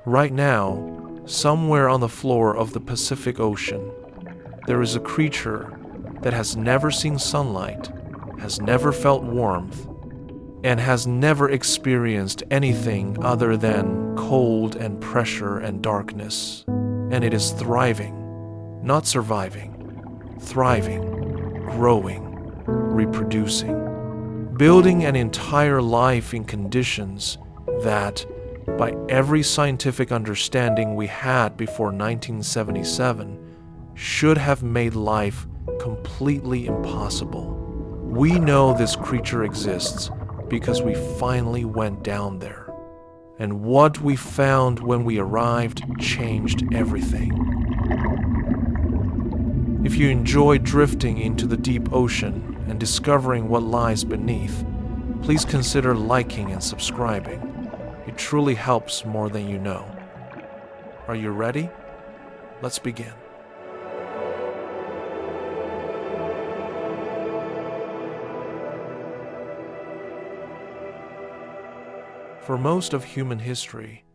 Right now, somewhere on the floor of the Pacific Ocean, there is a creature that has never seen sunlight, has never felt warmth, and has never experienced anything other than cold and pressure and darkness. And it is thriving, not surviving, thriving, growing, reproducing, building an entire life in conditions that, by every scientific understanding we had before 1977, should have made life completely impossible. We know this creature exists because we finally went down there. And what we found when we arrived changed everything. If you enjoy drifting into the deep ocean and discovering what lies beneath, please consider liking and subscribing. It truly helps more than you know. Are you ready? Let's begin. For most of human history,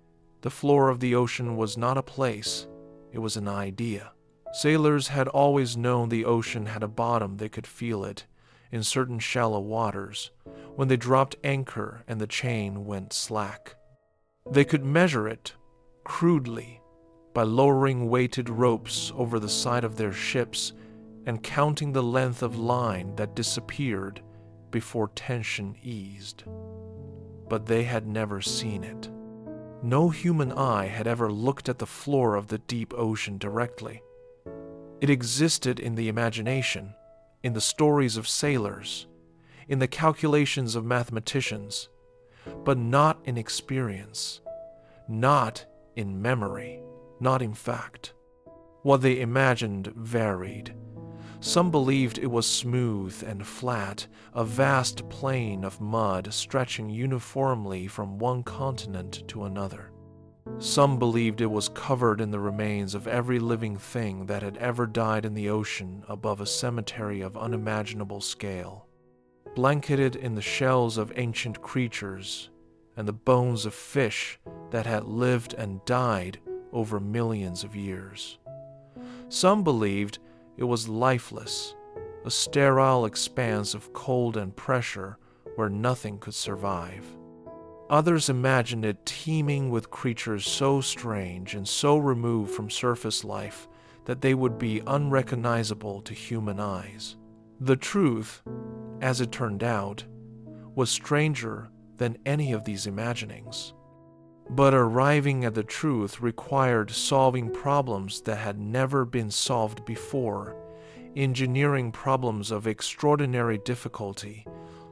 the floor of the ocean was not a place, it was an idea. Sailors had always known the ocean had a bottom. They could feel it in certain shallow waters when they dropped anchor and the chain went slack. They could measure it crudely by lowering weighted ropes over the side of their ships and counting the length of line that disappeared before tension eased. But they had never seen it. No human eye had ever looked at the floor of the deep ocean directly. It existed in the imagination, in the stories of sailors, in the calculations of mathematicians, but not in experience, not in memory, not in fact. What they imagined varied. Some believed it was smooth and flat, a vast plain of mud stretching uniformly from one continent to another. Some believed it was covered in the remains of every living thing that had ever died in the ocean above a cemetery of unimaginable scale, blanketed in the shells of ancient creatures and the bones of fish that had lived and died over millions of years. Some believed it was lifeless, a sterile expanse of cold and pressure where nothing could survive. Others imagined it teeming with creatures so strange and so removed from surface life that they would be unrecognizable to human eyes. The truth, as it turned out, was stranger than any of these imaginings. But arriving at the truth required solving problems that had never been solved before, engineering problems of extraordinary difficulty,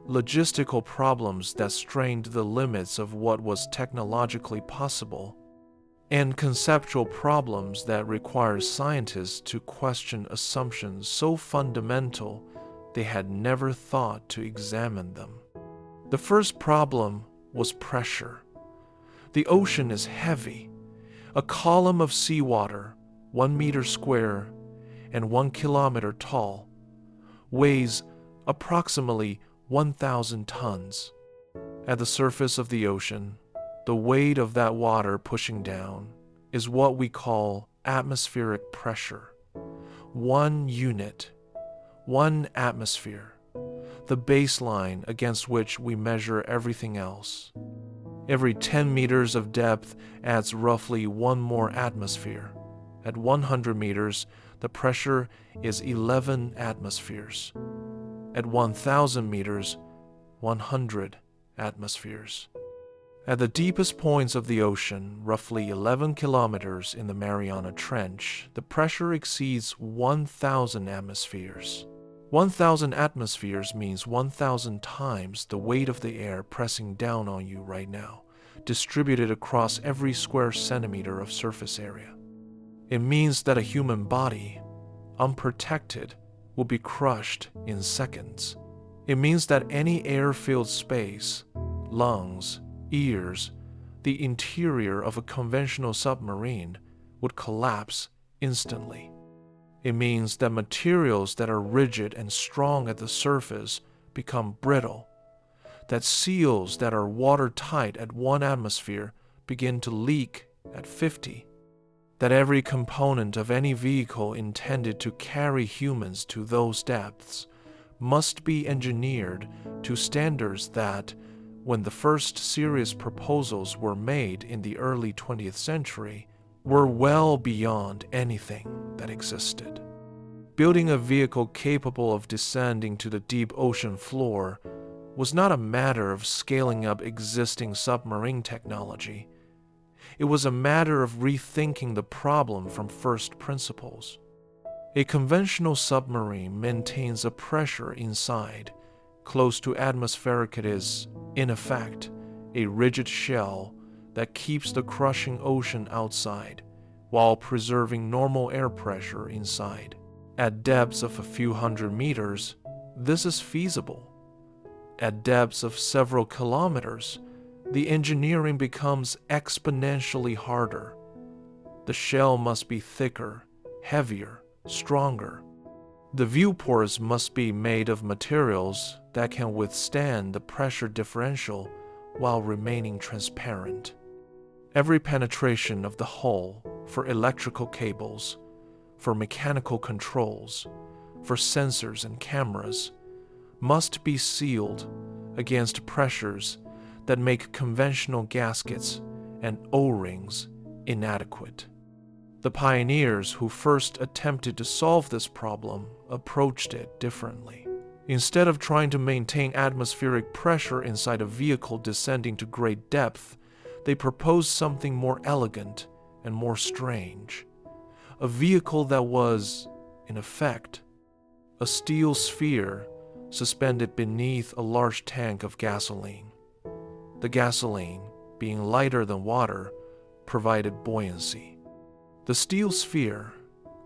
logistical problems that strained the limits of what was technologically possible, and conceptual problems that required scientists to question assumptions so fundamental they had never thought to examine them. The first problem was pressure. The ocean is heavy. A column of seawater, 1 meter square and 1 kilometer tall, weighs approximately 1,000 tons. At the surface of the ocean, the weight of that water pushing down is what we call atmospheric pressure. 1 unit, 1 atmosphere, the baseline against which we measure everything else. Every 10 meters of depth adds roughly 1 more atmosphere. At 100 meters, the pressure is 11 atmospheres. At 1,000 meters, 100 atmospheres. At the deepest points of the ocean, roughly 11 kilometers in the Mariana Trench, the pressure exceeds 1,000 atmospheres. 1,000 atmospheres means 1,000 times the weight of the air pressing down on you right now, distributed across every square centimeter of surface area. It means that a human body, unprotected, will be crushed in seconds. It means that any air-filled space, lungs, ears, the interior of a conventional submarine would collapse instantly. It means that materials that are rigid and strong at the surface become brittle, that seals that are watertight at 1 atmosphere begin to leak at 50, that every component of any vehicle intended to carry humans to those depths must be engineered to standards that, when the first serious proposals were made in the early 20th century, were well beyond anything that existed. Building a vehicle capable of descending to the deep ocean floor was not a matter of scaling up existing submarine technology. It was a matter of rethinking the problem from first principles. A conventional submarine maintains a pressure inside. Close to atmospheric, it is, in effect, a rigid shell that keeps the crushing ocean outside while preserving normal air pressure inside. At depths of a few hundred meters, this is feasible. At depths of several kilometers, the engineering becomes exponentially harder. The shell must be thicker, heavier, stronger. The viewports must be made of materials that can withstand the pressure differential while remaining transparent. Every penetration of the hull for electrical cables, for mechanical controls, for sensors and cameras must be sealed against pressures that make conventional gaskets and O-rings inadequate. The pioneers who first attempted to solve this problem approached it differently. Instead of trying to maintain atmospheric pressure inside a vehicle descending to great depth, they proposed something more elegant and more strange. A vehicle that was, in effect, a steel sphere suspended beneath a large tank of gasoline. The gasoline, being lighter than water, provided buoyancy. The steel sphere,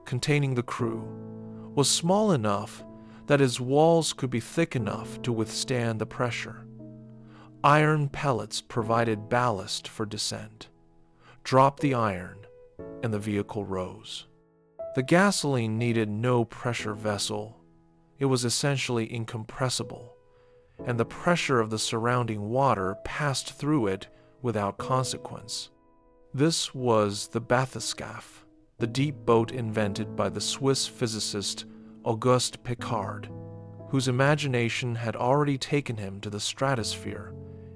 containing the crew, was small enough that its walls could be thick enough to withstand the pressure. Iron pellets provided ballast for descent. Drop the iron, and the vehicle rose. The gasoline needed no pressure vessel. It was essentially incompressible, and the pressure of the surrounding water passed through it without consequence. This was the bathyscaphe, the deep boat invented by the Swiss physicist Auguste Piccard, whose imagination had already taken him to the stratosphere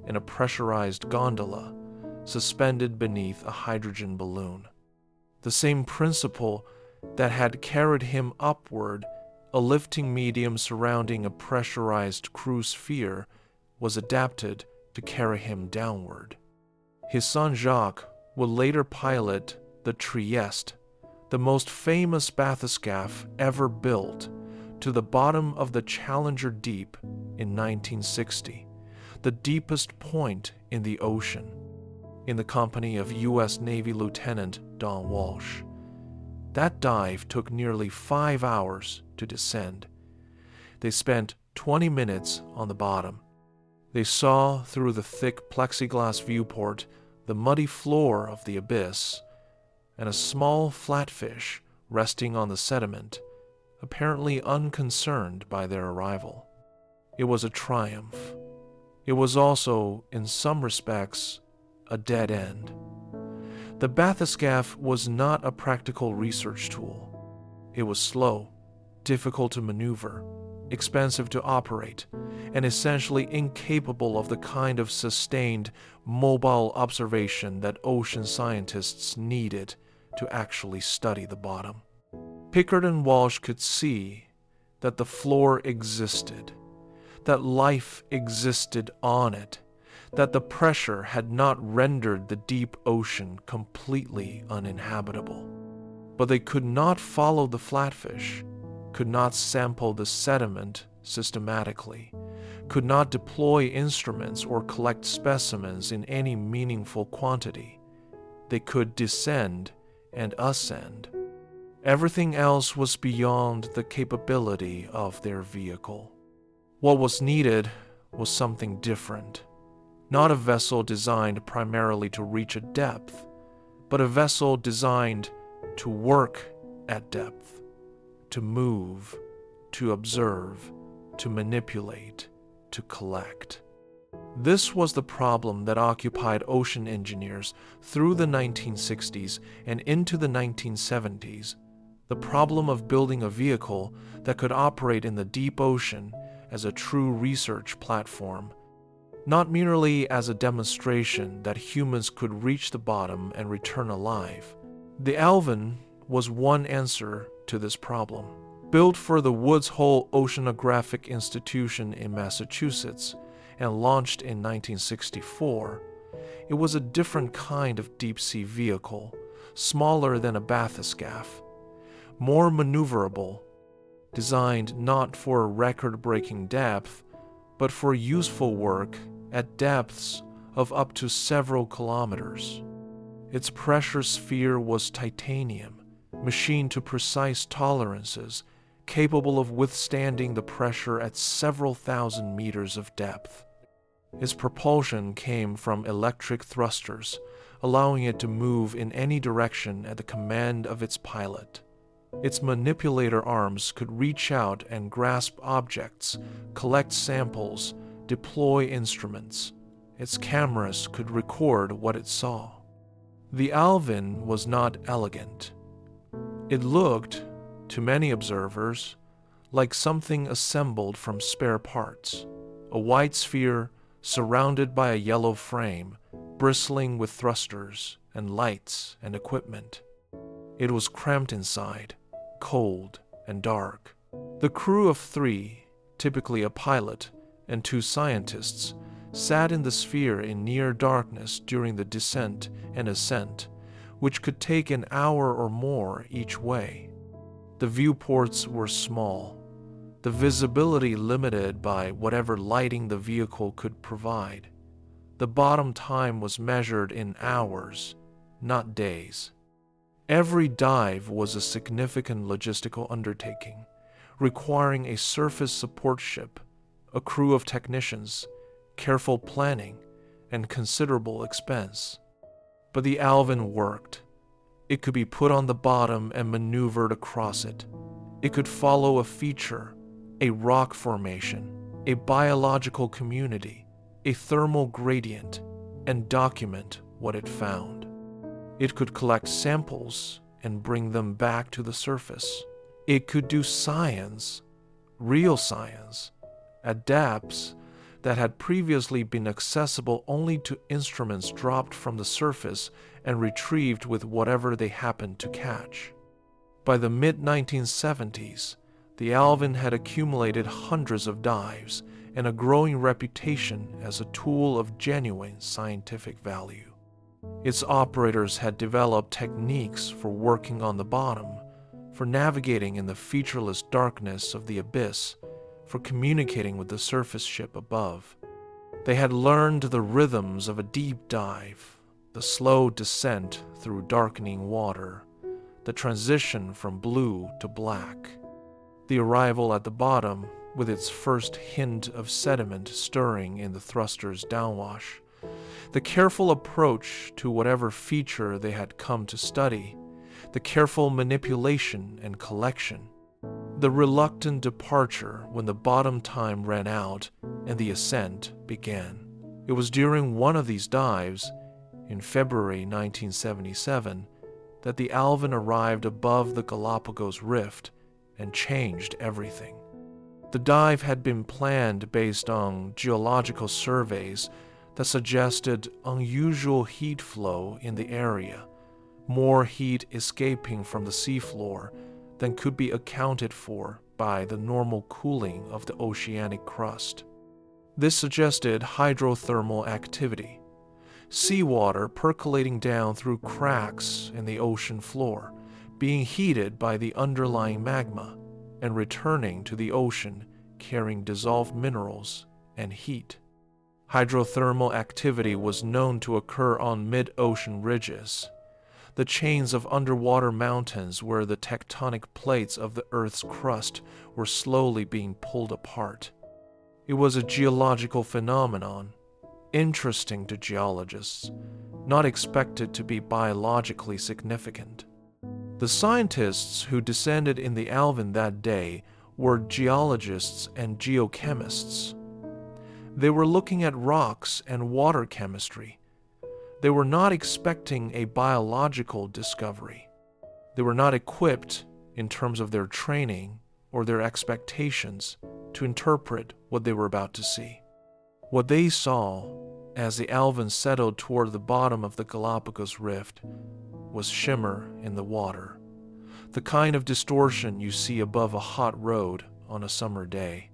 in a pressurized gondola suspended beneath a hydrogen balloon. The same principle that had carried him upward, a lifting medium surrounding a pressurized cruise sphere, was adapted to carry him downward. His son Jacques would later pilot the Trieste, the most famous bathyscaphe ever built, to the bottom of the Challenger Deep in 1960, the deepest point in the ocean, in the company of U.S. Navy Lieutenant Don Walsh. That dive took nearly 5 hours to descend. They spent 20 minutes on the bottom. They saw through the thick plexiglass viewport the muddy floor of the abyss, and a small flatfish resting on the sediment, apparently unconcerned by their arrival. It was a triumph. It was also, in some respects, a dead end. The bathyscaphe was not a practical research tool. It was slow, difficult to maneuver, expensive to operate, and essentially incapable of the kind of sustained, mobile observation that ocean scientists needed to actually study the bottom. Piccard and Walsh could see that the floor existed, that life existed on it, that the pressure had not rendered the deep ocean completely uninhabitable. But they could not follow the flatfish, could not sample the sediment systematically, could not deploy instruments or collect specimens in any meaningful quantity. They could descend and ascend. Everything else was beyond the capability of their vehicle. What was needed was something different. Not a vessel designed primarily to reach a depth, but a vessel designed to work at depth, to move, to observe, to manipulate, to collect. This was the problem that occupied ocean engineers through the 1960s and into the 1970s, the problem of building a vehicle that could operate in the deep ocean as a true research platform, not merely as a demonstration that humans could reach the bottom and return alive. The Alvin was one answer to this problem. Built for the Woods Hole Oceanographic Institution in Massachusetts and launched in 1964, it was a different kind of deep-sea vehicle, smaller than a bathyscaphe, more maneuverable, designed not for record-breaking depth, but for useful work at depths of up to several kilometers. Its pressure sphere was titanium, machined to precise tolerances, capable of withstanding the pressure at several thousand meters of depth. Its propulsion came from electric thrusters, allowing it to move in any direction at the command of its pilot. Its manipulator arms could reach out and grasp objects, collect samples, deploy instruments. Its cameras could record what it saw. The Alvin was not elegant. It looked, to many observers, like something assembled from spare parts, a white sphere surrounded by a yellow frame, bristling with thrusters and lights and equipment. It was cramped inside, cold and dark. The crew of 3, typically a pilot and 2 scientists, sat in the sphere in near darkness during the descent and ascent, which could take an hour or more each way. The viewports were small, the visibility limited by whatever lighting the vehicle could provide. The bottom time was measured in hours, not days. Every dive was a significant logistical undertaking, requiring a surface support ship, a crew of technicians, careful planning, and considerable expense. But the Alvin worked. It could be put on the bottom and maneuvered across it. It could follow a feature, a rock formation, a biological community, a thermal gradient, and document what it found. It could collect samples and bring them back to the surface. It could do science, real science, at depths that had previously been accessible only to instruments dropped from the surface and retrieved with whatever they happened to catch. By the mid-1970s, the Alvin had accumulated hundreds of dives and a growing reputation as a tool of genuine scientific value. Its operators had developed techniques for working on the bottom, for navigating in the featureless darkness of the abyss, for communicating with the surface ship above. They had learned the rhythms of a deep dive, the slow descent through darkening water, the transition from blue to black, the arrival at the bottom with its first hint of sediment stirring in the thruster's downwash, the careful approach to whatever feature they had come to study, the careful manipulation and collection, the reluctant departure when the bottom time ran out and the ascent began. It was during one of these dives, in February 1977, that the Alvin arrived above the Galapagos Rift and changed everything. The dive had been planned based on geological surveys that suggested unusual heat flow in the area, more heat escaping from the seafloor than could be accounted for by the normal cooling of the oceanic crust. This suggested hydrothermal activity, seawater percolating down through cracks in the ocean floor, being heated by the underlying magma, and returning to the ocean carrying dissolved minerals and heat. Hydrothermal activity was known to occur on mid-ocean ridges, the chains of underwater mountains where the tectonic plates of the Earth's crust were slowly being pulled apart. It was a geological phenomenon, interesting to geologists, not expected to be biologically significant. The scientists who descended in the Alvin that day were geologists and geochemists. They were looking at rocks and water chemistry. They were not expecting a biological discovery. They were not equipped, in terms of their training or their expectations, to interpret what they were about to see. What they saw, as the Alvin settled toward the bottom of the Galapagos Rift, was shimmer in the water, the kind of distortion you see above a hot road on a summer day.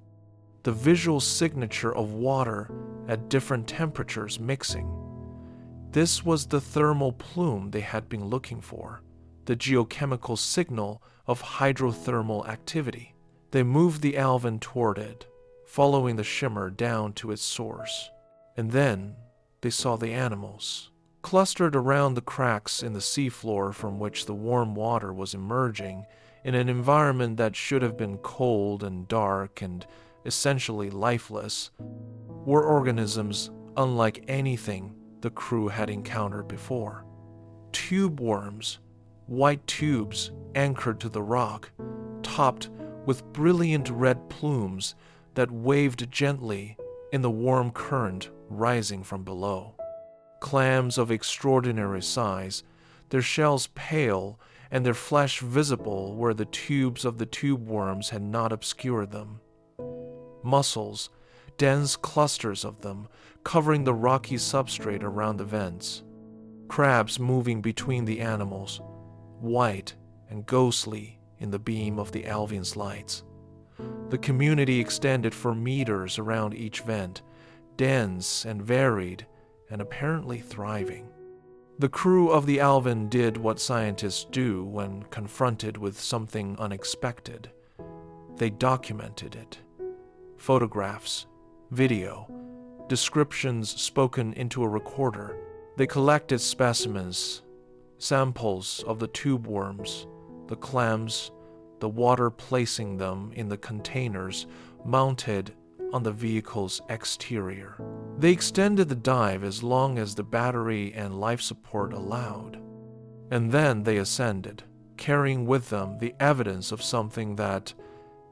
The visual signature of water at different temperatures mixing. This was the thermal plume they had been looking for, the geochemical signal of hydrothermal activity. They moved the Alvin toward it, following the shimmer down to its source. And then they saw the animals, clustered around the cracks in the seafloor from which the warm water was emerging in an environment that should have been cold and dark and essentially lifeless, were organisms unlike anything the crew had encountered before. Tube worms, white tubes anchored to the rock, topped with brilliant red plumes that waved gently in the warm current rising from below. Clams of extraordinary size, their shells pale and their flesh visible where the tubes of the tube worms had not obscured them. Mussels, dense clusters of them, covering the rocky substrate around the vents. Crabs moving between the animals, white and ghostly in the beam of the Alvin's lights. The community extended for meters around each vent, dense and varied and apparently thriving. The crew of the Alvin did what scientists do when confronted with something unexpected. They documented it. Photographs, video, descriptions spoken into a recorder. They collected specimens, samples of the tube worms, the clams, the water, placing them in the containers mounted on the vehicle's exterior. They extended the dive as long as the battery and life support allowed. And then they ascended, carrying with them the evidence of something that,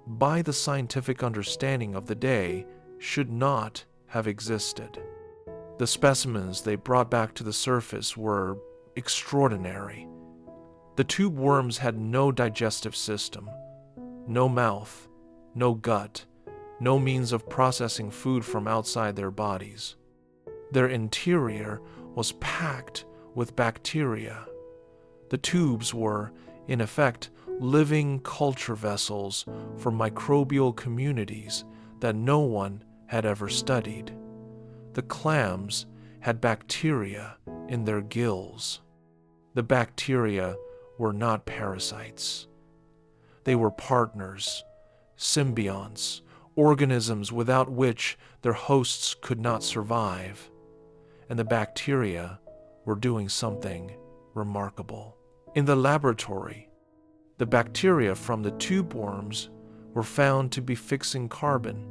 by the scientific understanding of the day, should not have existed. The specimens they brought back to the surface were extraordinary. The tube worms had no digestive system, no mouth, no gut, no means of processing food from outside their bodies. Their interior was packed with bacteria. The tubes were, in effect, living culture vessels for microbial communities that no one had ever studied. The clams had bacteria in their gills. The bacteria were not parasites. They were partners, symbionts, organisms without which their hosts could not survive. And the bacteria were doing something remarkable. In the laboratory, the bacteria from the tube worms were found to be fixing carbon,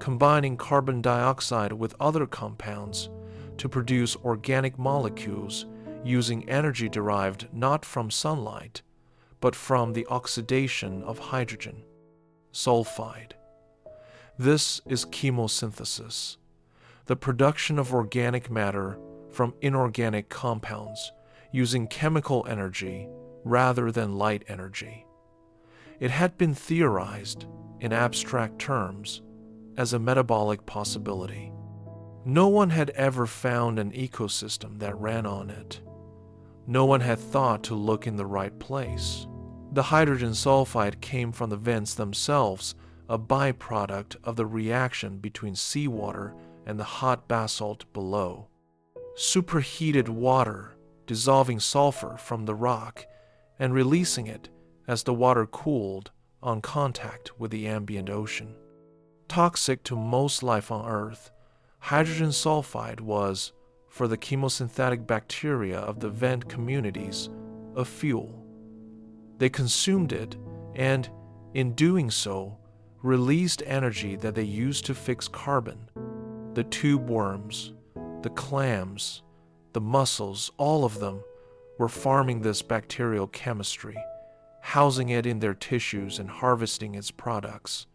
combining carbon dioxide with other compounds to produce organic molecules using energy derived not from sunlight, but from the oxidation of hydrogen, sulfide. This is chemosynthesis, the production of organic matter from inorganic compounds using chemical energy rather than light energy. It had been theorized, in abstract terms, as a metabolic possibility. No one had ever found an ecosystem that ran on it. No one had thought to look in the right place. The hydrogen sulfide came from the vents themselves, a byproduct of the reaction between seawater and the hot basalt below. Superheated water dissolving sulfur from the rock and releasing it as the water cooled on contact with the ambient ocean. Toxic to most life on Earth, hydrogen sulfide was, for the chemosynthetic bacteria of the vent communities, a fuel. They consumed it and, in doing so, released energy that they used to fix carbon. The tube worms, the clams, the mussels, all of them were farming this bacterial chemistry, housing it in their tissues and harvesting its products.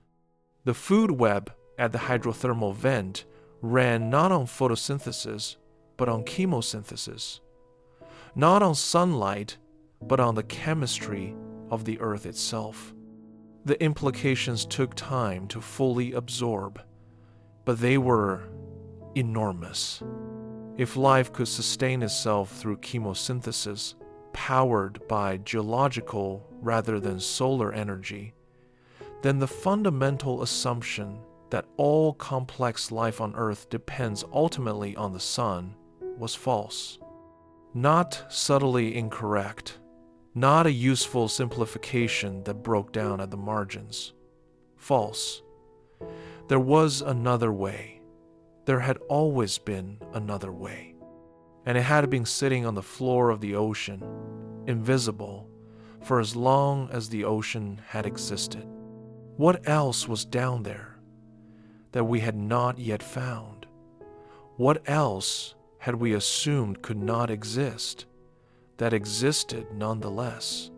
The food web at the hydrothermal vent ran not on photosynthesis, but on chemosynthesis, not on sunlight, but on the chemistry of the Earth itself. The implications took time to fully absorb, but they were enormous. If life could sustain itself through chemosynthesis, powered by geological rather than solar energy, then the fundamental assumption that all complex life on Earth depends ultimately on the sun was false. Not subtly incorrect, not a useful simplification that broke down at the margins. False. There was another way. There had always been another way. And it had been sitting on the floor of the ocean, invisible, for as long as the ocean had existed. What else was down there that we had not yet found? What else had we assumed could not exist, that existed nonetheless?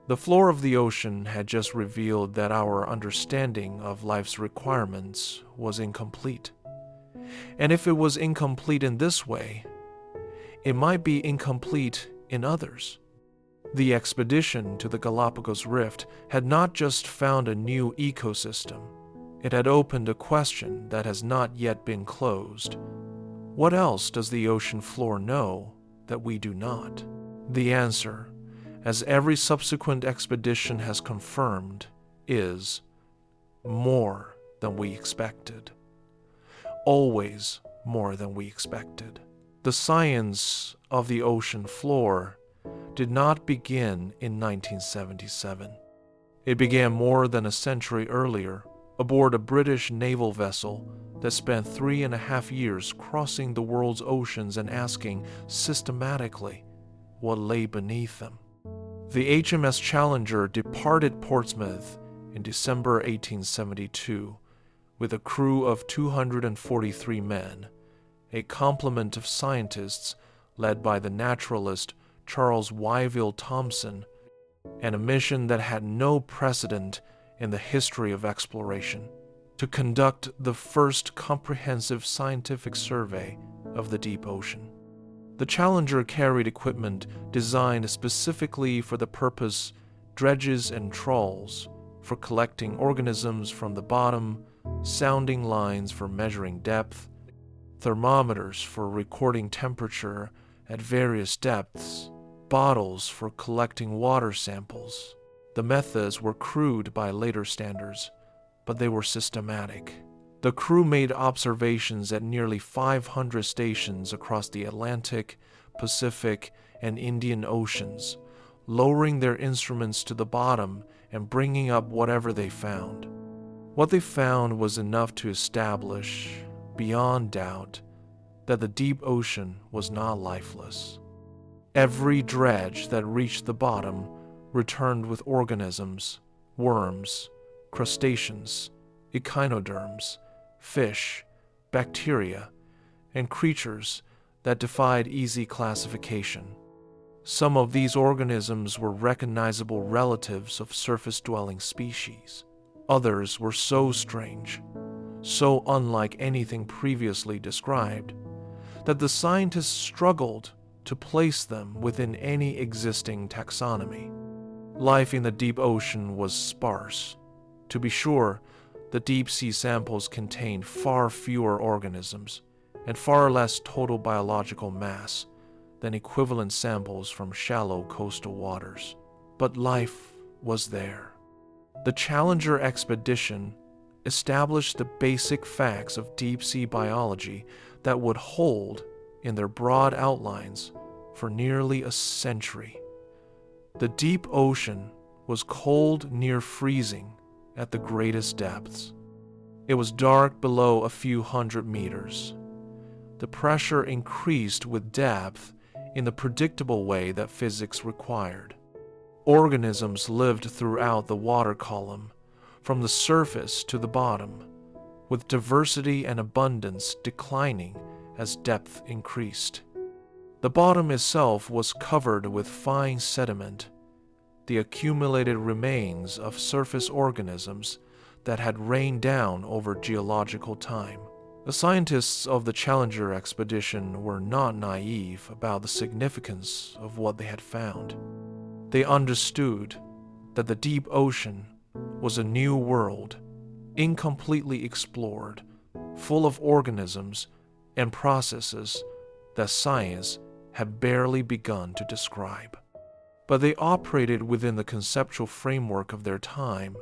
The floor of the ocean had just revealed that our understanding of life's requirements was incomplete. And if it was incomplete in this way, it might be incomplete in others. The expedition to the Galapagos Rift had not just found a new ecosystem, it had opened a question that has not yet been closed. What else does the ocean floor know that we do not? The answer, as every subsequent expedition has confirmed, is more than we expected. Always more than we expected. The science of the ocean floor did not begin in 1977. It began more than a century earlier aboard a British naval vessel that spent 3.5 years crossing the world's oceans and asking systematically what lay beneath them. The HMS Challenger departed Portsmouth in December 1872 with a crew of 243 men, a complement of scientists led by the naturalist Charles Wyville Thomson, and a mission that had no precedent in the history of exploration, to conduct the first comprehensive scientific survey of the deep ocean. The Challenger carried equipment designed specifically for the purpose: dredges and trawls for collecting organisms from the bottom, sounding lines for measuring depth, thermometers for recording temperature at various depths, bottles for collecting water samples. The methods were crude by later standards, but they were systematic. The crew made observations at nearly 500 stations across the Atlantic, Pacific, and Indian Oceans, lowering their instruments to the bottom and bringing up whatever they found. What they found was enough to establish, beyond doubt, that the deep ocean was not lifeless. Every dredge that reached the bottom returned with organisms, worms, crustaceans, echinoderms, fish, bacteria, and creatures that defied easy classification. Some of these organisms were recognizable relatives of surface-dwelling species. Others were so strange, so unlike anything previously described, that the scientists struggled to place them within any existing taxonomy. Life in the deep ocean was sparse. To be sure, the deep-sea samples contained far fewer organisms and far less total biological mass than equivalent samples from shallow coastal waters. But life was there. The Challenger expedition established the basic facts of deep-sea biology that would hold in their broad outlines for nearly a century. The deep ocean was cold near freezing at the greatest depths. It was dark below a few hundred meters. The pressure increased with depth in the predictable way that physics required. Organisms lived throughout the water column, from the surface to the bottom, with diversity and abundance declining as depth increased. The bottom itself was covered with fine sediment, the accumulated remains of surface organisms that had rained down over geological time. The scientists of the Challenger expedition were not naive about the significance of what they had found. They understood that the deep ocean was a new world, incompletely explored, full of organisms and processes that science had barely begun to describe. But they operated within the conceptual framework of their time,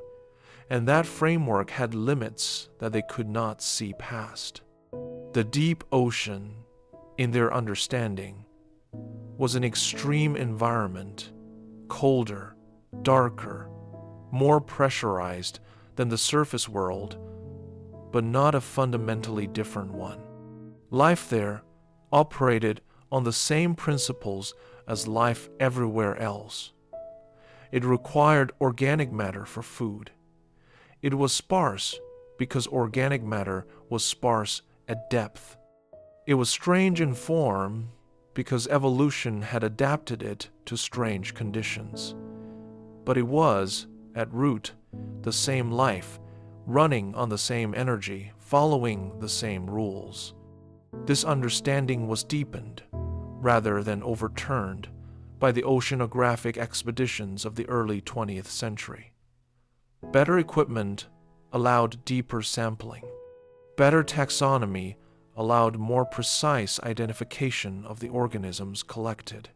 and that framework had limits that they could not see past. The deep ocean, in their understanding, was an extreme environment, colder, darker, more pressurized than the surface world, but not a fundamentally different one. Life there operated on the same principles as life everywhere else. It required organic matter for food. It was sparse because organic matter was sparse at depth. It was strange in form because evolution had adapted it to strange conditions. But it was, at root, the same life, running on the same energy, following the same rules. This understanding was deepened, rather than overturned, by the oceanographic expeditions of the early 20th century. Better equipment allowed deeper sampling. Better taxonomy allowed more precise identification of the organisms collected.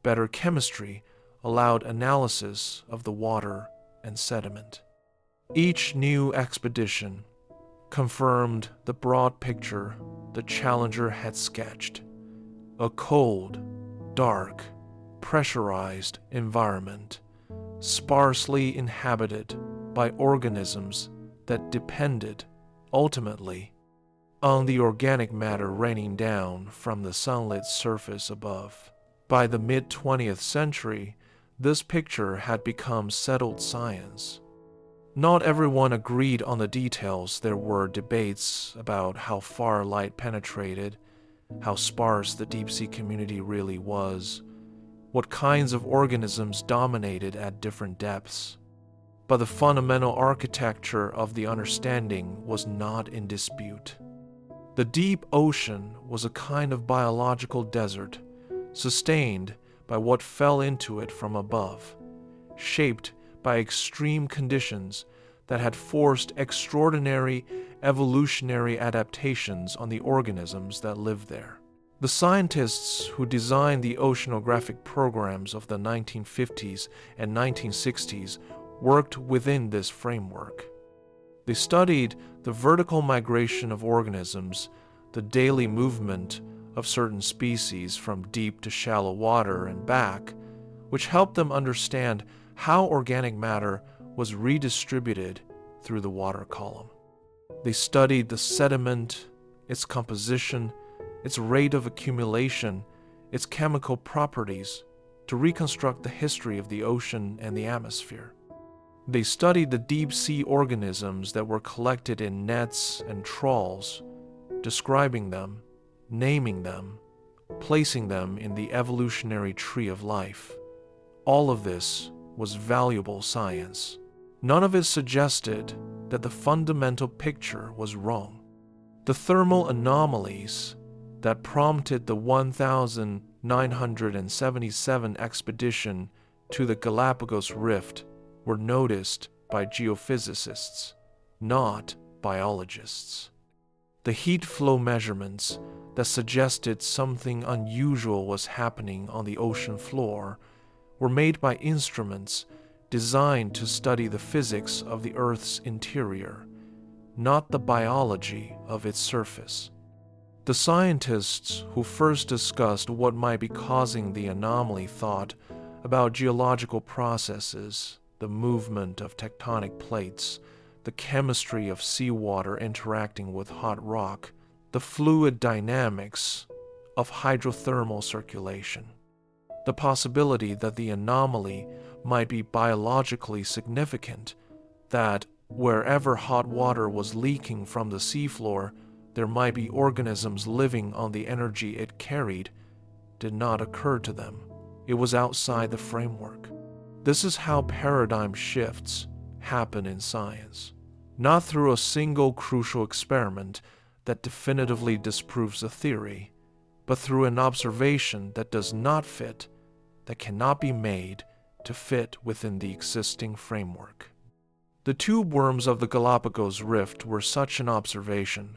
Better chemistry allowed analysis of the water and sediment. Each new expedition confirmed the broad picture the Challenger had sketched: a cold, dark, pressurized environment, sparsely inhabited by organisms that depended, ultimately, on the organic matter raining down from the sunlit surface above. By the mid-20th century, this picture had become settled science. Not everyone agreed on the details. There were debates about how far light penetrated, how sparse the deep-sea community really was, what kinds of organisms dominated at different depths. But the fundamental architecture of the understanding was not in dispute. The deep ocean was a kind of biological desert, sustained by what fell into it from above, shaped by extreme conditions that had forced extraordinary evolutionary adaptations on the organisms that lived there. The scientists who designed the oceanographic programs of the 1950s and 1960s worked within this framework. They studied the vertical migration of organisms, the daily movement of certain species from deep to shallow water and back, which helped them understand how organic matter was redistributed through the water column. They studied the sediment, its composition, its rate of accumulation, its chemical properties, to reconstruct the history of the ocean and the atmosphere. They studied the deep-sea organisms that were collected in nets and trawls, describing them, naming them, placing them in the evolutionary tree of life. All of this was valuable science. None of it suggested that the fundamental picture was wrong. The thermal anomalies that prompted the 1977 expedition to the Galapagos Rift were noticed by geophysicists, not biologists. The heat flow measurements that suggested something unusual was happening on the ocean floor were made by instruments designed to study the physics of the Earth's interior, not the biology of its surface. The scientists who first discussed what might be causing the anomaly thought about geological processes, the movement of tectonic plates, the chemistry of seawater interacting with hot rock, the fluid dynamics of hydrothermal circulation. The possibility that the anomaly might be biologically significant, that wherever hot water was leaking from the seafloor, there might be organisms living on the energy it carried, did not occur to them. It was outside the framework. This is how paradigm shifts happen in science. Not through a single crucial experiment that definitively disproves a theory, but through an observation that does not fit, that cannot be made to fit within the existing framework. The tube worms of the Galapagos Rift were such an observation.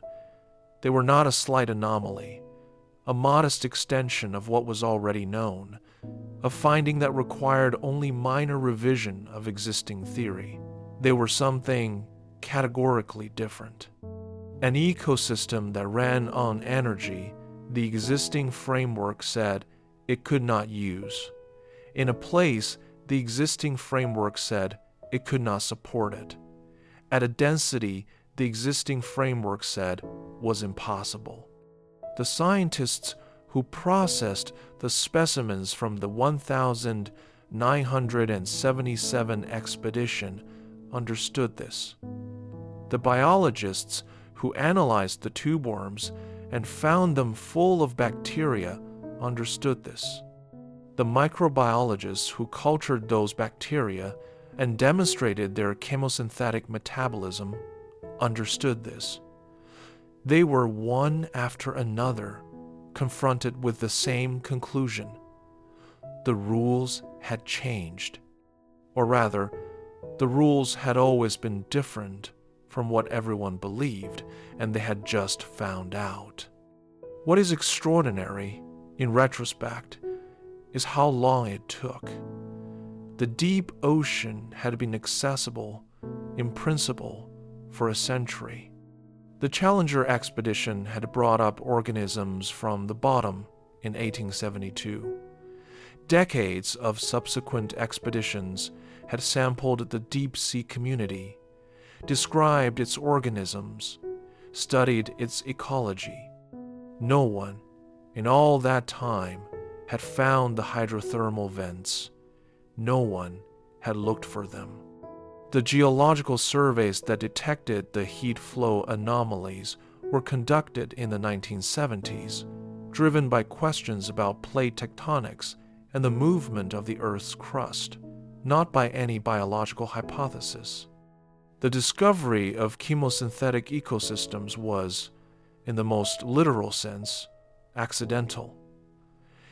They were not a slight anomaly, a modest extension of what was already known, a finding that required only minor revision of existing theory. They were something categorically different. An ecosystem that ran on energy the existing framework said it could not use. In a place the existing framework said it could not support it. At a density the existing framework said was impossible. The scientists who processed the specimens from the 1977 expedition understood this. The biologists who analyzed the tube worms and found them full of bacteria understood this. The microbiologists who cultured those bacteria and demonstrated their chemosynthetic metabolism understood this. They were one after another confronted with the same conclusion. The rules had changed. Or rather, the rules had always been different from what everyone believed, and they had just found out. What is extraordinary, in retrospect, is how long it took. The deep ocean had been accessible, in principle, for a century. The Challenger expedition had brought up organisms from the bottom in 1872. Decades of subsequent expeditions had sampled the deep-sea community, described its organisms, studied its ecology. No one, in all that time, had found the hydrothermal vents. No one had looked for them. The geological surveys that detected the heat flow anomalies were conducted in the 1970s, driven by questions about plate tectonics and the movement of the Earth's crust, not by any biological hypothesis. The discovery of chemosynthetic ecosystems was, in the most literal sense, accidental.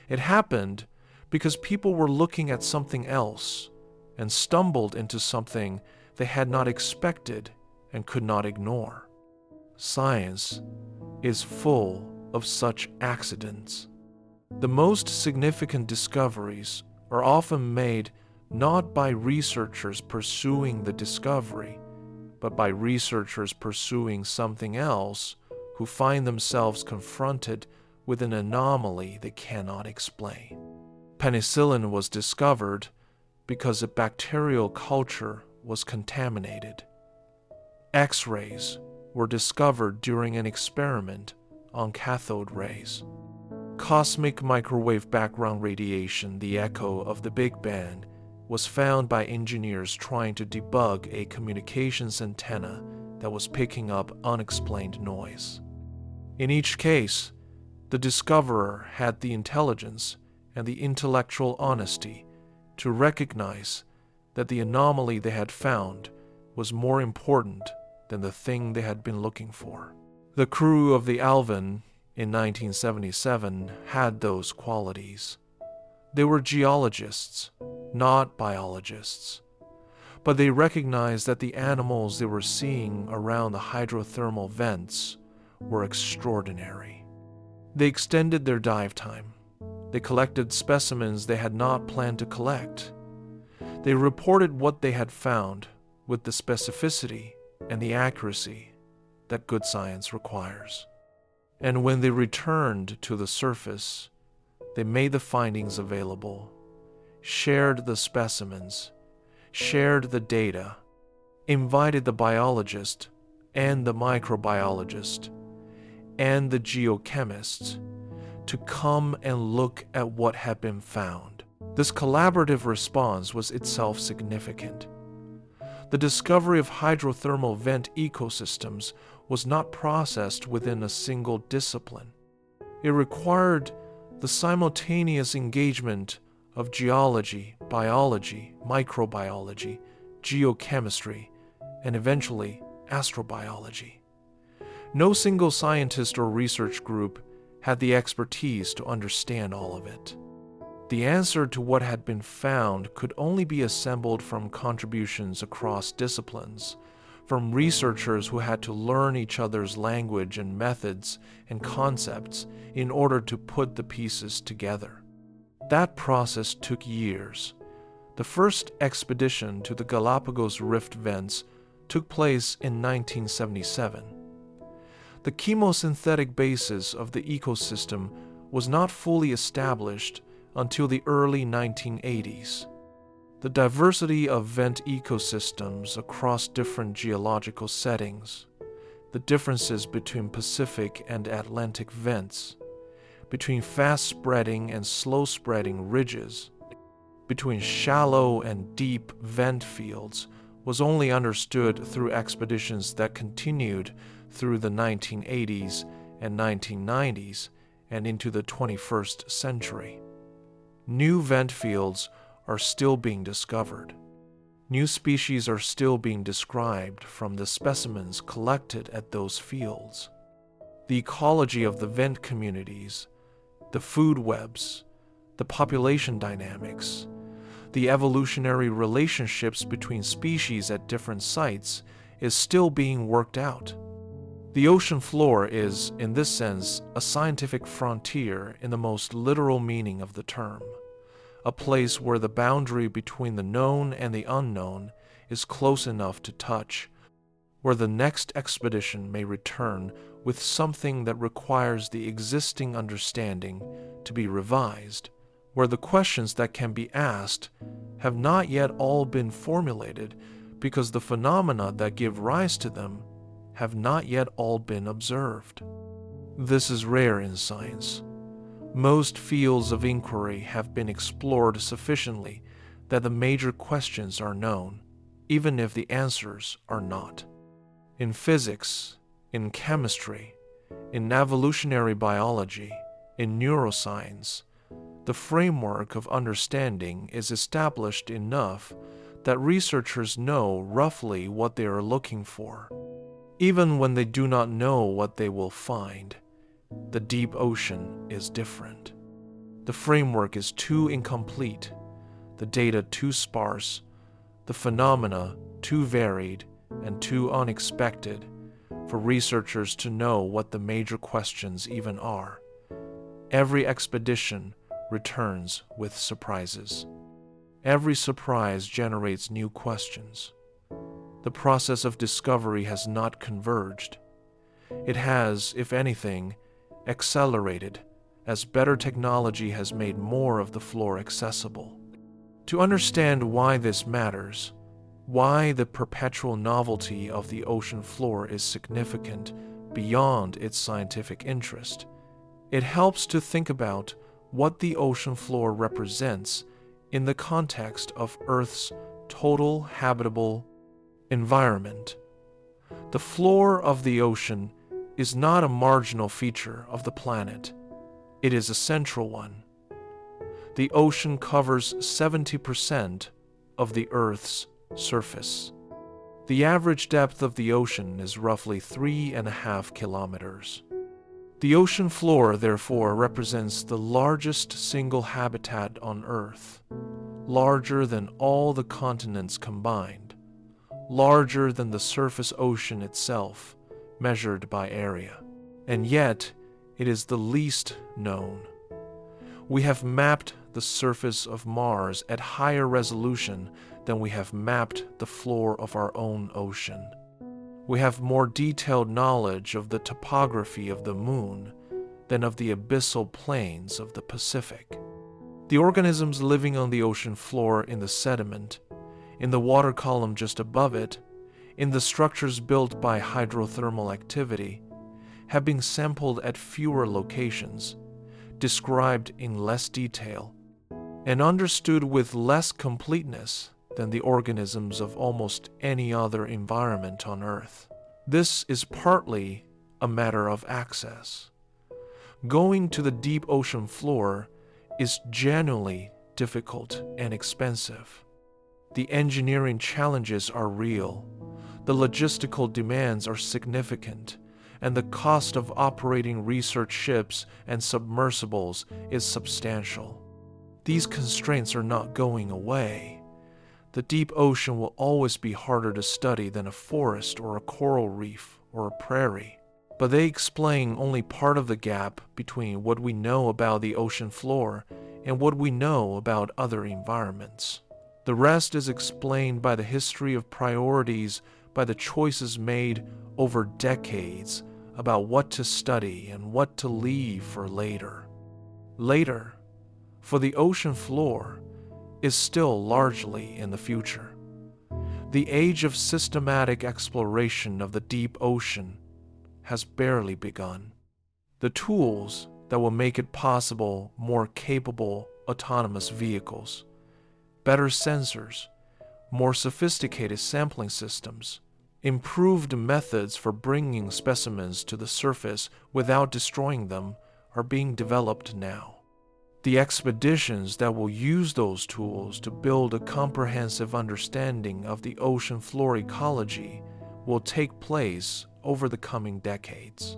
It happened because people were looking at something else and stumbled into something they had not expected and could not ignore. Science is full of such accidents. The most significant discoveries are often made not by researchers pursuing the discovery, but by researchers pursuing something else who find themselves confronted with an anomaly they cannot explain. Penicillin was discovered because a bacterial culture was contaminated. X-rays were discovered during an experiment on cathode rays. Cosmic microwave background radiation, the echo of the Big Bang, was found by engineers trying to debug a communications antenna that was picking up unexplained noise. In each case, the discoverer had the intelligence and the intellectual honesty to recognize that the anomaly they had found was more important than the thing they had been looking for. The crew of the Alvin in 1977 had those qualities. They were geologists, not biologists, but they recognized that the animals they were seeing around the hydrothermal vents were extraordinary. They extended their dive time. They collected specimens they had not planned to collect. They reported what they had found with the specificity and the accuracy that good science requires. And when they returned to the surface, they made the findings available, shared the specimens, shared the data, invited the biologist and the microbiologist and the geochemists to come and look at what had been found. This collaborative response was itself significant. The discovery of hydrothermal vent ecosystems was not processed within a single discipline. It required the simultaneous engagement of geology, biology, microbiology, geochemistry, and eventually astrobiology. No single scientist or research group had the expertise to understand all of it. The answer to what had been found could only be assembled from contributions across disciplines, from researchers who had to learn each other's language and methods and concepts in order to put the pieces together. That process took years. The first expedition to the Galapagos Rift vents took place in 1977. The chemosynthetic basis of the ecosystem was not fully established until the early 1980s. The diversity of vent ecosystems across different geological settings, the differences between Pacific and Atlantic vents, between fast-spreading and slow-spreading ridges, between shallow and deep vent fields was only understood through expeditions that continued through the 1980s and 1990s and into the 21st century. New vent fields are still being discovered. New species are still being described from the specimens collected at those fields. The ecology of the vent communities, the food webs, the population dynamics, the evolutionary relationships between species at different sites is still being worked out. The ocean floor is, in this sense, a scientific frontier in the most literal meaning of the term, a place where the boundary between the known and the unknown is close enough to touch, where the next expedition may return with something that requires the existing understanding to be revised, where the questions that can be asked have not yet all been formulated because the phenomena that give rise to them have not yet all been observed. This is rare in science. Most fields of inquiry have been explored sufficiently that the major questions are known, even if the answers are not. In physics, in chemistry, in evolutionary biology, in neuroscience, the framework of understanding is established enough that researchers know roughly what they are looking for. Even when they do not know what they will find, the deep ocean is different. The framework is too incomplete, the data too sparse, the phenomena too varied and too unexpected for researchers to know what the major questions even are. Every expedition returns with surprises. Every surprise generates new questions. The process of discovery has not converged. It has, if anything, accelerated as better technology has made more of the floor accessible. To understand why this matters, why the perpetual novelty of the ocean floor is significant beyond its scientific interest, it helps to think about what the ocean floor represents in the context of Earth's total habitable environment. The floor of the ocean is not a marginal feature of the planet. It is a central one. The ocean covers 70% of the Earth's surface. The average depth of the ocean is roughly 3.5 kilometers. The ocean floor, therefore, represents the largest single habitat on Earth, larger than all the continents combined, larger than the surface ocean itself, measured by area. And yet, it is the least known. We have mapped the surface of Mars at higher resolution than we have mapped the floor of our own ocean. We have more detailed knowledge of the topography of the Moon than of the abyssal plains of the Pacific. The organisms living on the ocean floor in the sediment, in the water column just above it, in the structures built by hydrothermal activity, have been sampled at fewer locations, described in less detail, and understood with less completeness than the organisms of almost any other environment on Earth. This is partly a matter of access. Going to the deep ocean floor is genuinely difficult and expensive. The engineering challenges are real, the logistical demands are significant, and the cost of operating research ships and submersibles is substantial. These constraints are not going away. The deep ocean will always be harder to study than a forest or a coral reef or a prairie, but they explain only part of the gap between what we know about the ocean floor and what we know about other environments. The rest is explained by the history of priorities, by the choices made over decades about what to study and what to leave for later. Later, for the ocean floor, is still largely in the future. The age of systematic exploration of the deep ocean has barely begun. The tools that will make it possible, more capable autonomous vehicles, better sensors, more sophisticated sampling systems, improved methods for bringing specimens to the surface without destroying them are being developed now. The expeditions that will use those tools to build a comprehensive understanding of the ocean floor ecology will take place over the coming decades.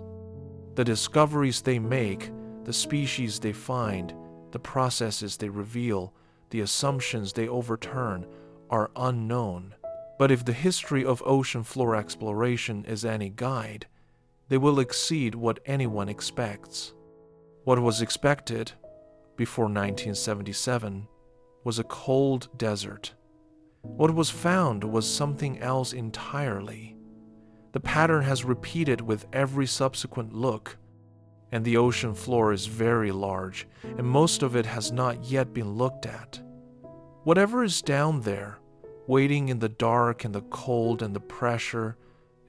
The discoveries they make, the species they find, the processes they reveal, the assumptions they overturn are unknown. But if the history of ocean floor exploration is any guide, they will exceed what anyone expects. What was expected before 1977 was a cold desert. What was found was something else entirely. The pattern has repeated with every subsequent look, and the ocean floor is very large, and most of it has not yet been looked at. Whatever is down there, waiting in the dark and the cold and the pressure,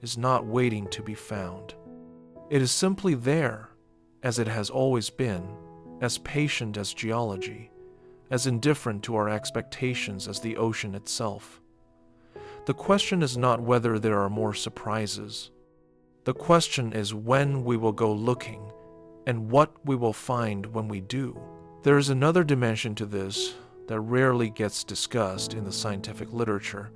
is not waiting to be found. It is simply there, as it has always been, as patient as geology, as indifferent to our expectations as the ocean itself. The question is not whether there are more surprises. The question is when we will go looking and what we will find when we do. There is another dimension to this that rarely gets discussed in the scientific literature,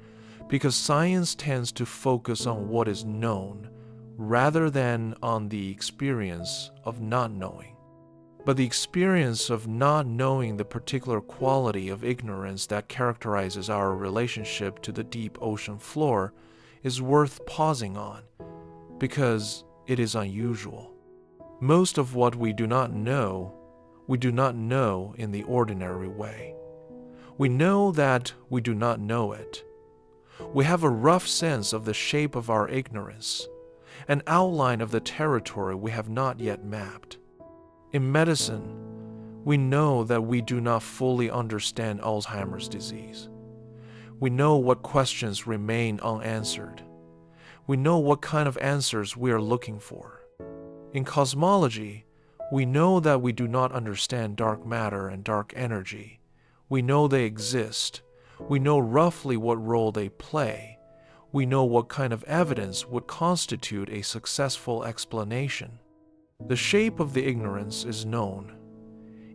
because science tends to focus on what is known rather than on the experience of not knowing. But the experience of not knowing the particular quality of ignorance that characterizes our relationship to the deep ocean floor is worth pausing on, because it is unusual. Most of what we do not know in the ordinary way. We know that we do not know it. We have a rough sense of the shape of our ignorance, an outline of the territory we have not yet mapped. In medicine, we know that we do not fully understand Alzheimer's disease. We know what questions remain unanswered. We know what kind of answers we are looking for. In cosmology, we know that we do not understand dark matter and dark energy. We know they exist. We know roughly what role they play. We know what kind of evidence would constitute a successful explanation. The shape of the ignorance is known,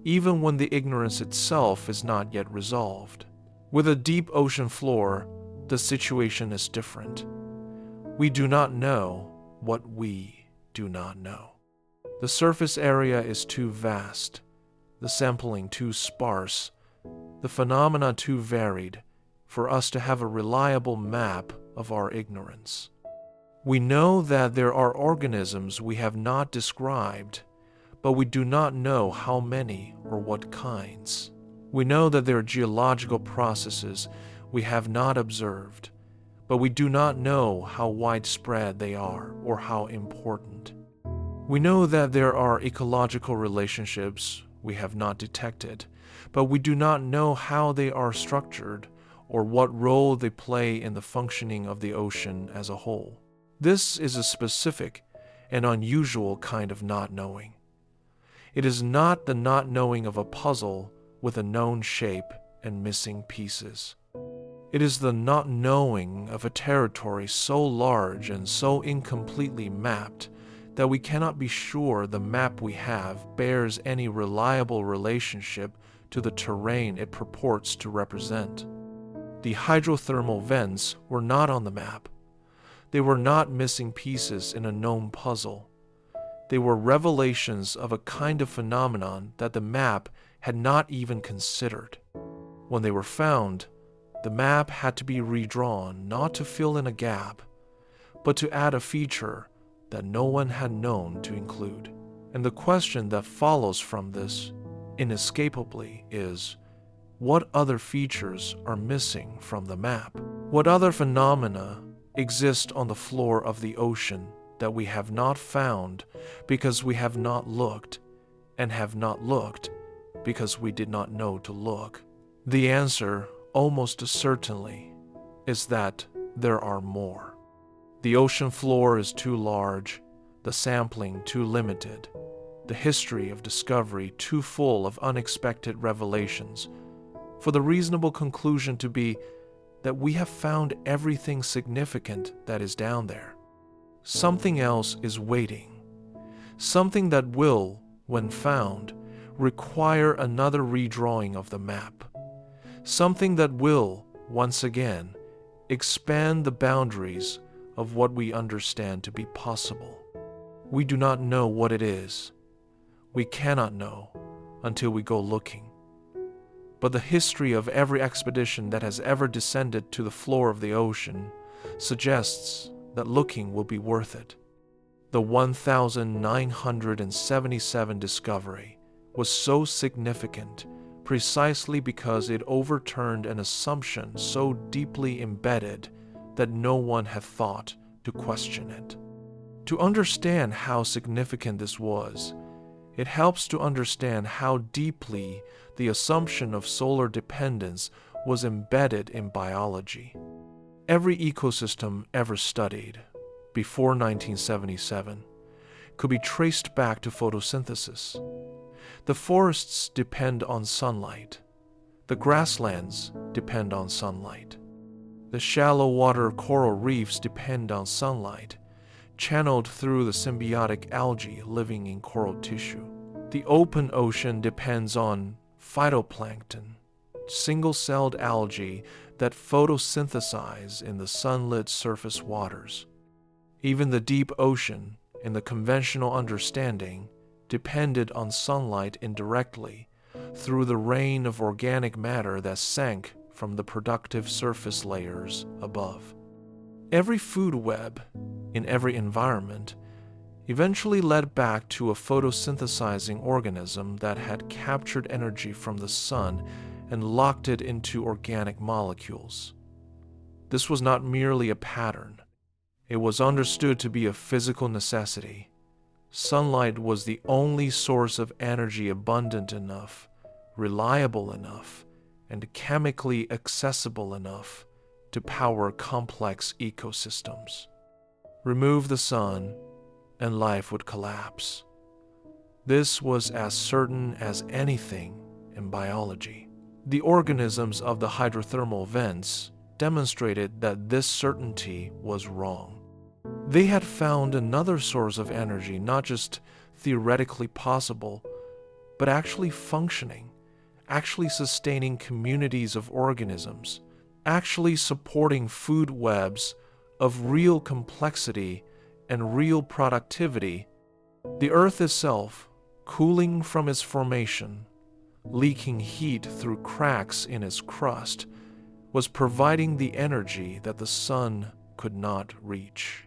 even when the ignorance itself is not yet resolved. With a deep ocean floor, the situation is different. We do not know what we do not know. The surface area is too vast, the sampling too sparse, the phenomena too varied for us to have a reliable map of our ignorance. We know that there are organisms we have not described, but we do not know how many or what kinds. We know that there are geological processes we have not observed, but we do not know how widespread they are or how important. We know that there are ecological relationships we have not detected, but we do not know how they are structured or what role they play in the functioning of the ocean as a whole. This is a specific and unusual kind of not knowing. It is not the not knowing of a puzzle with a known shape and missing pieces. It is the not knowing of a territory so large and so incompletely mapped that we cannot be sure the map we have bears any reliable relationship to the terrain it purports to represent. The hydrothermal vents were not on the map. They were not missing pieces in a known puzzle. They were revelations of a kind of phenomenon that the map had not even considered. When they were found, the map had to be redrawn not to fill in a gap, but to add a feature that no one had known to include. And the question that follows from this, inescapably, is what other features are missing from the map? What other phenomena exist on the floor of the ocean that we have not found because we have not looked, and have not looked because we did not know to look? The answer, almost certainly, is that there are more. The ocean floor is too large, the sampling too limited, the history of discovery too full of unexpected revelations, for the reasonable conclusion to be that we have found everything significant that is down there. Something else is waiting, something that will, when found, require another redrawing of the map, something that will, once again, expand the boundaries of what we understand to be possible. We do not know what it is. We cannot know until we go looking. But the history of every expedition that has ever descended to the floor of the ocean suggests that looking will be worth it. The 1977 discovery was so significant precisely because it overturned an assumption so deeply embedded that no one had thought to question it. To understand how significant this was, it helps to understand how deeply the assumption of solar dependence was embedded in biology. Every ecosystem ever studied, before 1977, could be traced back to photosynthesis. The forests depend on sunlight. The grasslands depend on sunlight. The shallow water coral reefs depend on sunlight, channeled through the symbiotic algae living in coral tissue. The open ocean depends on phytoplankton, single-celled algae that photosynthesize in the sunlit surface waters. Even the deep ocean, in the conventional understanding, depended on sunlight indirectly through the rain of organic matter that sank from the productive surface layers above. Every food web, in every environment, eventually led back to a photosynthesizing organism that had captured energy from the sun and locked it into organic molecules. This was not merely a pattern. It was understood to be a physical necessity. Sunlight was the only source of energy abundant enough, reliable enough, and chemically accessible enough to power complex ecosystems. Remove the sun, and life would collapse. This was as certain as anything in biology. The organisms of the hydrothermal vents demonstrated that this certainty was wrong. They had found another source of energy not just theoretically possible, but actually functioning, actually sustaining communities of organisms, actually supporting food webs of real complexity and real productivity. The Earth itself, cooling from its formation, leaking heat through cracks in its crust, was providing the energy that the sun could not reach.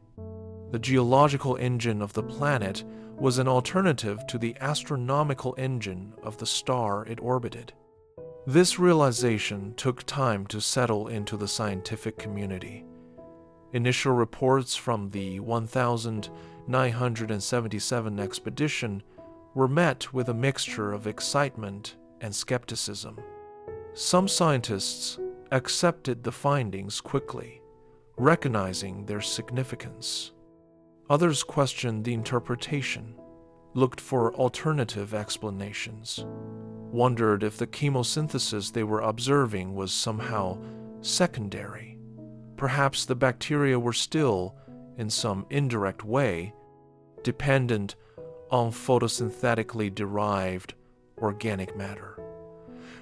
The geological engine of the planet was an alternative to the astronomical engine of the star it orbited. This realization took time to settle into the scientific community. Initial reports from the 1977 expedition were met with a mixture of excitement and skepticism. Some scientists accepted the findings quickly, recognizing their significance. Others questioned the interpretation, looked for alternative explanations, wondered if the chemosynthesis they were observing was somehow secondary. Perhaps the bacteria were still, in some indirect way, dependent on photosynthetically derived organic matter.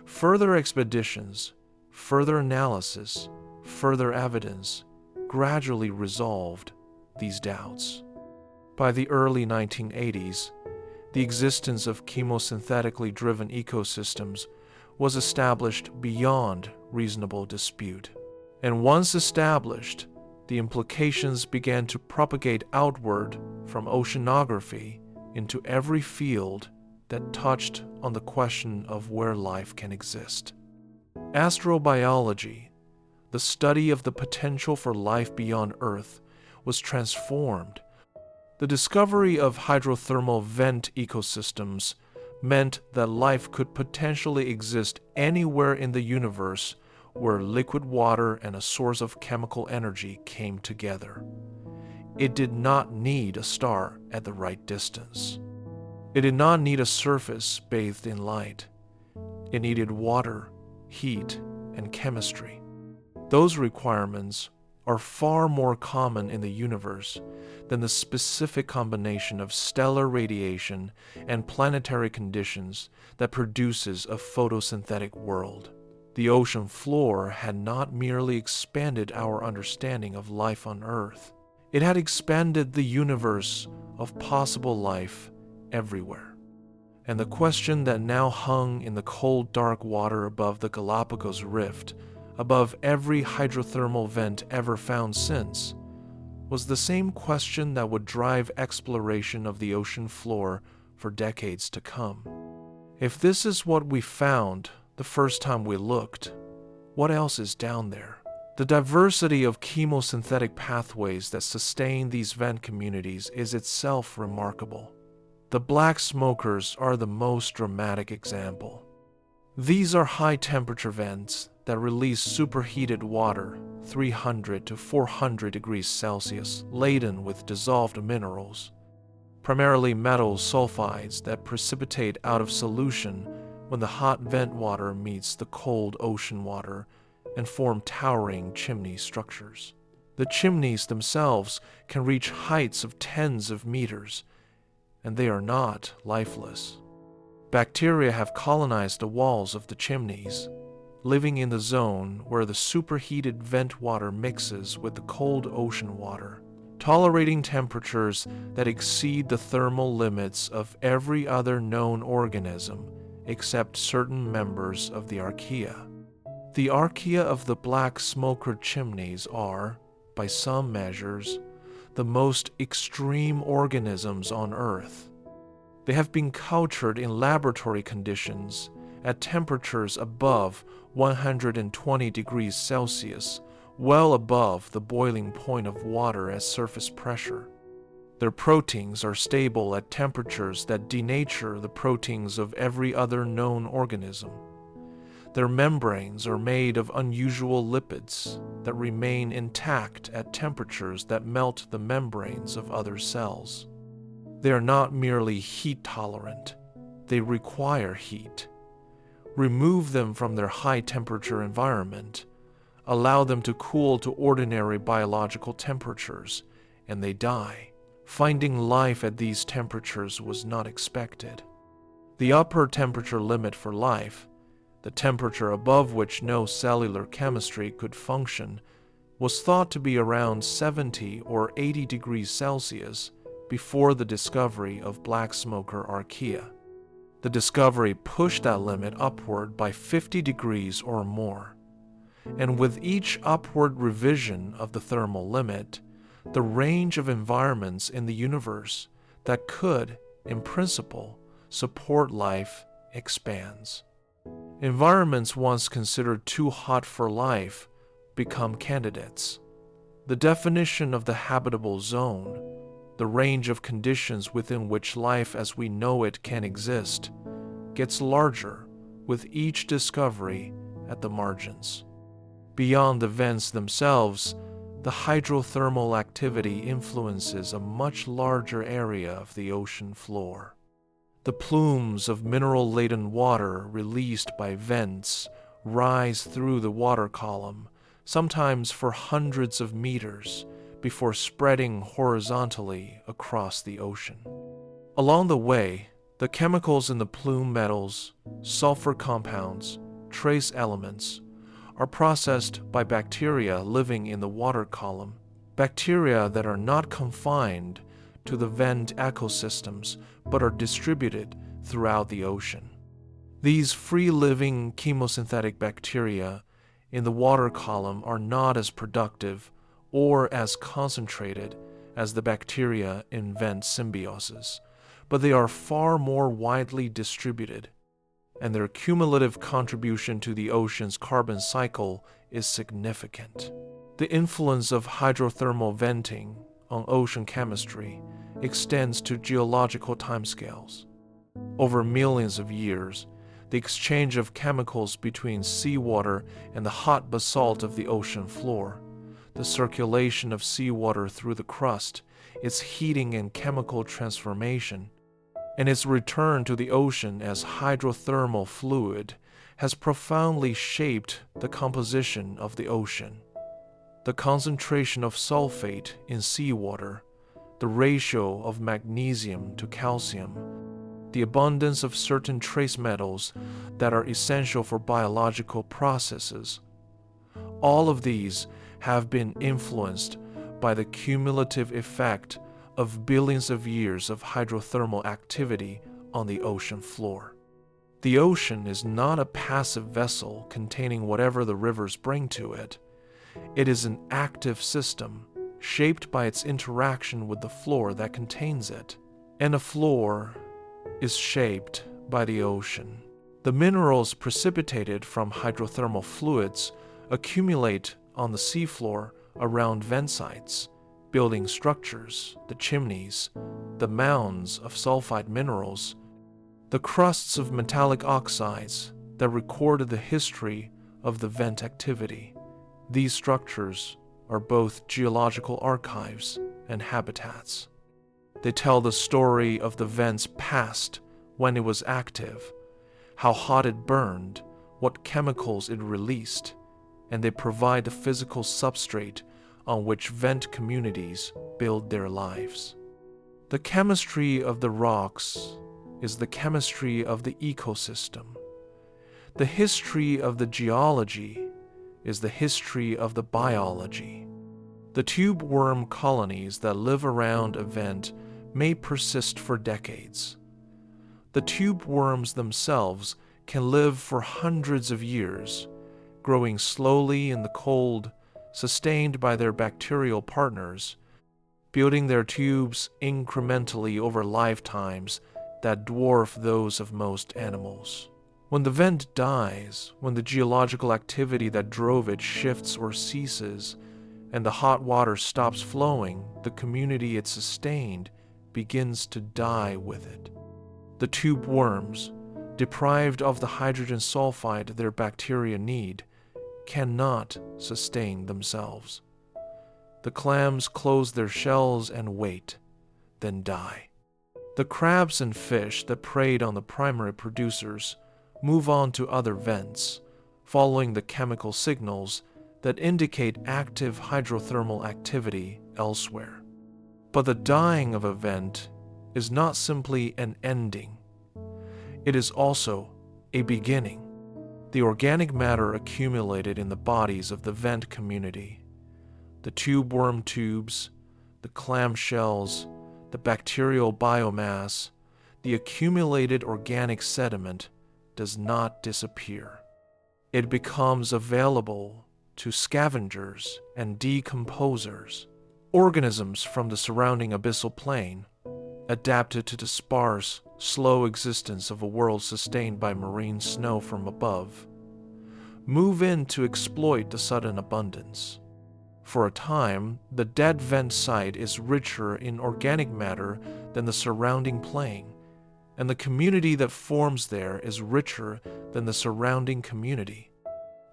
Further expeditions, further analysis, further evidence gradually resolved these doubts. By the early 1980s, the existence of chemosynthetically driven ecosystems was established beyond reasonable dispute. And once established, the implications began to propagate outward from oceanography into every field that touched on the question of where life can exist. Astrobiology, the study of the potential for life beyond Earth, was transformed. The discovery of hydrothermal vent ecosystems meant that life could potentially exist anywhere in the universe where liquid water and a source of chemical energy came together. It did not need a star at the right distance. It did not need a surface bathed in light. It needed water, heat, and chemistry. Those requirements are far more common in the universe than the specific combination of stellar radiation and planetary conditions that produces a photosynthetic world. The ocean floor had not merely expanded our understanding of life on Earth, it had expanded the universe of possible life everywhere. And the question that now hung in the cold, dark water above the Galapagos Rift, above every hydrothermal vent ever found since, was the same question that would drive exploration of the ocean floor for decades to come. If this is what we found the first time we looked, what else is down there? The diversity of chemosynthetic pathways that sustain these vent communities is itself remarkable. The black smokers are the most dramatic example. These are high-temperature vents that release superheated water, 300 to 400 degrees Celsius, laden with dissolved minerals, primarily metal sulfides that precipitate out of solution when the hot vent water meets the cold ocean water and form towering chimney structures. The chimneys themselves can reach heights of tens of meters, and they are not lifeless. Bacteria have colonized the walls of the chimneys, living in the zone where the superheated vent water mixes with the cold ocean water, tolerating temperatures that exceed the thermal limits of every other known organism except certain members of the archaea. The archaea of the black smoker chimneys are, by some measures, the most extreme organisms on Earth. They have been cultured in laboratory conditions at temperatures above 120 degrees Celsius, well above the boiling point of water at surface pressure. Their proteins are stable at temperatures that denature the proteins of every other known organism. Their membranes are made of unusual lipids that remain intact at temperatures that melt the membranes of other cells. They are not merely heat tolerant, they require heat. Remove them from their high temperature environment, allow them to cool to ordinary biological temperatures, and they die. Finding life at these temperatures was not expected. The upper temperature limit for life, the temperature above which no cellular chemistry could function, was thought to be around 70 or 80 degrees Celsius before the discovery of black smoker archaea. The discovery pushed that limit upward by 50 degrees or more. And with each upward revision of the thermal limit, the range of environments in the universe that could, in principle, support life expands. Environments once considered too hot for life become candidates. The definition of the habitable zone, the range of conditions within which life as we know it can exist, gets larger with each discovery at the margins. Beyond the vents themselves, the hydrothermal activity influences a much larger area of the ocean floor. The plumes of mineral-laden water released by vents rise through the water column, sometimes for hundreds of meters, before spreading horizontally across the ocean. Along the way, the chemicals in the plume metals, sulfur compounds, trace elements, are processed by bacteria living in the water column, bacteria that are not confined to the vent ecosystems but are distributed throughout the ocean. These free-living chemosynthetic bacteria in the water column are not as productive or as concentrated as the bacteria in vent symbioses, but they are far more widely distributed, and their cumulative contribution to the ocean's carbon cycle is significant. The influence of hydrothermal venting on ocean chemistry extends to geological timescales. Over millions of years, the exchange of chemicals between seawater and the hot basalt of the ocean floor, the circulation of seawater through the crust, its heating and chemical transformation, and its return to the ocean as hydrothermal fluid has profoundly shaped the composition of the ocean. The concentration of sulfate in seawater, the ratio of magnesium to calcium, the abundance of certain trace metals that are essential for biological processes, all of these have been influenced by the cumulative effect of billions of years of hydrothermal activity on the ocean floor. The ocean is not a passive vessel containing whatever the rivers bring to it. It is an active system shaped by its interaction with the floor that contains it, and a floor is shaped by the ocean. The minerals precipitated from hydrothermal fluids accumulate on the seafloor around vent sites, building structures, the chimneys, the mounds of sulfide minerals, the crusts of metallic oxides that recorded the history of the vent activity. These structures are both geological archives and habitats. They tell the story of the vent's past when it was active, how hot it burned, what chemicals it released, and they provide the physical substrate on which vent communities build their lives. The chemistry of the rocks is the chemistry of the ecosystem. The history of the geology is the history of the biology. The tube worm colonies that live around a vent may persist for decades. The tube worms themselves can live for hundreds of years, growing slowly in the cold, sustained by their bacterial partners, building their tubes incrementally over lifetimes that dwarf those of most animals. When the vent dies, when the geological activity that drove it shifts or ceases, and the hot water stops flowing, the community it sustained begins to die with it. The tube worms, deprived of the hydrogen sulfide their bacteria need, cannot sustain themselves. The clams close their shells and wait, then die. The crabs and fish that preyed on the primary producers move on to other vents, following the chemical signals that indicate active hydrothermal activity elsewhere. But the dying of a vent is not simply an ending. It is also a beginning. The organic matter accumulated in the bodies of the vent community, the tube worm tubes, the clam shells, the bacterial biomass, the accumulated organic sediment does not disappear. It becomes available to scavengers and decomposers, organisms from the surrounding abyssal plain, adapted to the sparse, slow existence of a world sustained by marine snow from above, move in to exploit the sudden abundance. For a time, the dead vent site is richer in organic matter than the surrounding plain, and the community that forms there is richer than the surrounding community.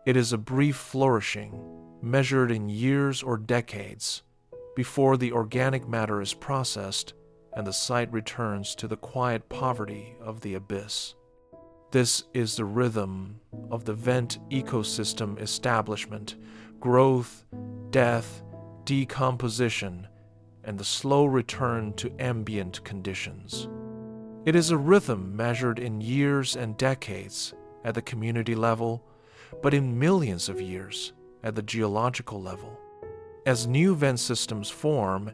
It is a brief flourishing, measured in years or decades, before the organic matter is processed and the site returns to the quiet poverty of the abyss. This is the rhythm of the vent ecosystem establishment, growth, death, decomposition, and the slow return to ambient conditions. It is a rhythm measured in years and decades at the community level, but in millions of years at the geological level. As new vent systems form,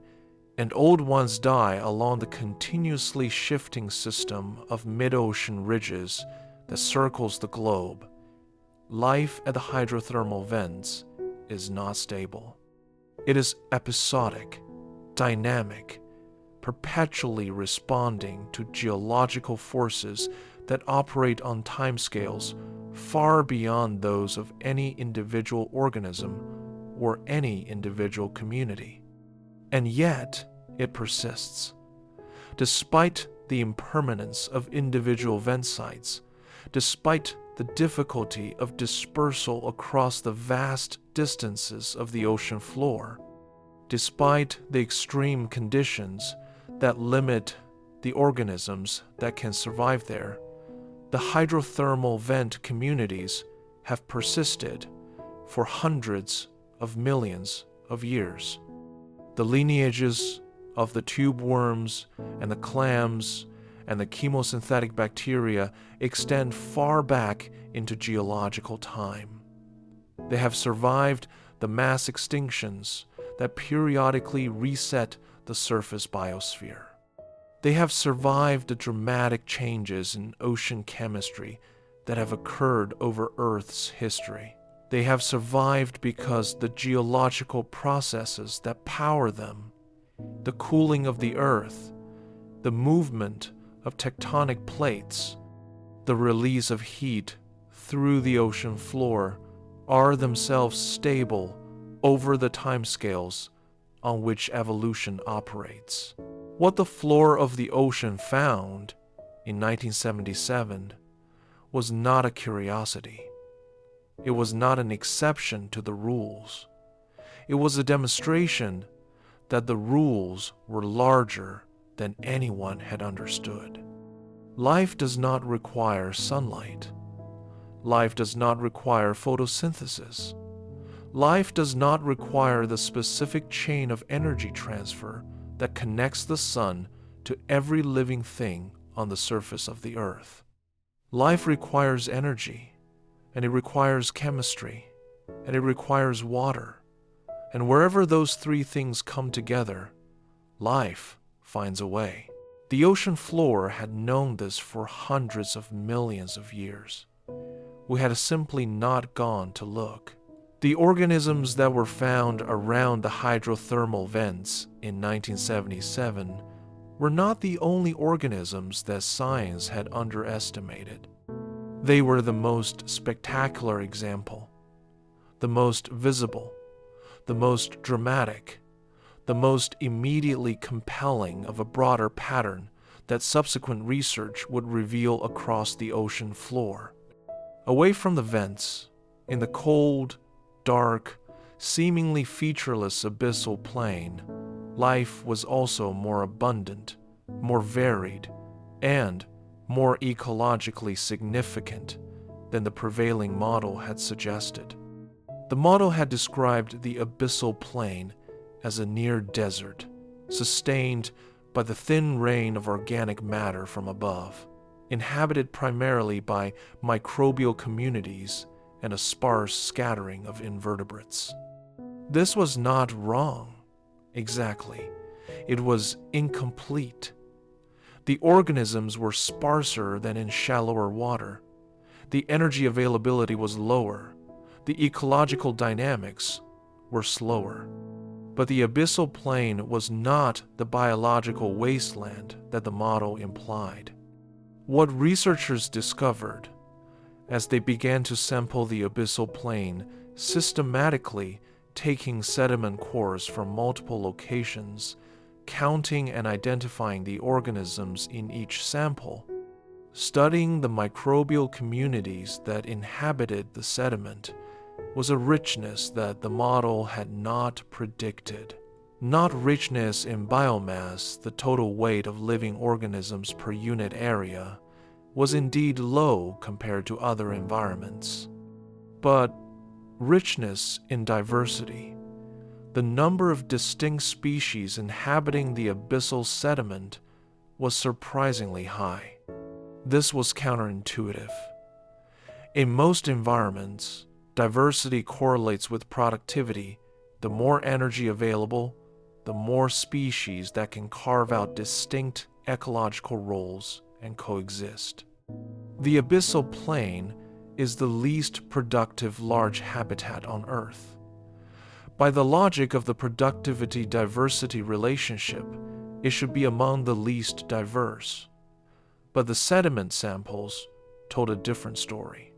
and old ones die along the continuously shifting system of mid-ocean ridges that circles the globe, life at the hydrothermal vents is not stable. It is episodic, dynamic, perpetually responding to geological forces that operate on timescales far beyond those of any individual organism or any individual community. And yet, it persists. Despite the impermanence of individual vent sites, despite the difficulty of dispersal across the vast distances of the ocean floor, despite the extreme conditions that limit the organisms that can survive there, the hydrothermal vent communities have persisted for hundreds of millions of years. The lineages of the tube worms and the clams and the chemosynthetic bacteria extend far back into geological time. They have survived the mass extinctions that periodically reset the surface biosphere. They have survived the dramatic changes in ocean chemistry that have occurred over Earth's history. They have survived because the geological processes that power them, the cooling of the Earth, the movement of tectonic plates, the release of heat through the ocean floor, are themselves stable over the timescales on which evolution operates. What the floor of the ocean found in 1977 was not a curiosity. It was not an exception to the rules. It was a demonstration that the rules were larger than anyone had understood. Life does not require sunlight. Life does not require photosynthesis. Life does not require the specific chain of energy transfer that connects the sun to every living thing on the surface of the earth. Life requires energy, and it requires chemistry, and it requires water. And wherever those three things come together, life finds a way. The ocean floor had known this for hundreds of millions of years. We had simply not gone to look. The organisms that were found around the hydrothermal vents in 1977 were not the only organisms that science had underestimated. They were the most spectacular example, the most visible, the most dramatic, the most immediately compelling of a broader pattern that subsequent research would reveal across the ocean floor. Away from the vents, in the cold, dark, seemingly featureless abyssal plain, life was also more abundant, more varied, and more ecologically significant than the prevailing model had suggested. The model had described the abyssal plain as a near desert, sustained by the thin rain of organic matter from above, inhabited primarily by microbial communities and a sparse scattering of invertebrates. This was not wrong, exactly. It was incomplete. The organisms were sparser than in shallower water. The energy availability was lower. The ecological dynamics were slower. But the abyssal plain was not the biological wasteland that the model implied. What researchers discovered as they began to sample the abyssal plain, systematically taking sediment cores from multiple locations, counting and identifying the organisms in each sample, studying the microbial communities that inhabited the sediment, was a richness that the model had not predicted. Not richness in biomass, the total weight of living organisms per unit area, was indeed low compared to other environments. But richness in diversity, the number of distinct species inhabiting the abyssal sediment, was surprisingly high. This was counterintuitive. In most environments, diversity correlates with productivity. The more energy available, the more species that can carve out distinct ecological roles and coexist. The abyssal plain is the least productive large habitat on Earth. By the logic of the productivity-diversity relationship, it should be among the least diverse. But the sediment samples told a different story.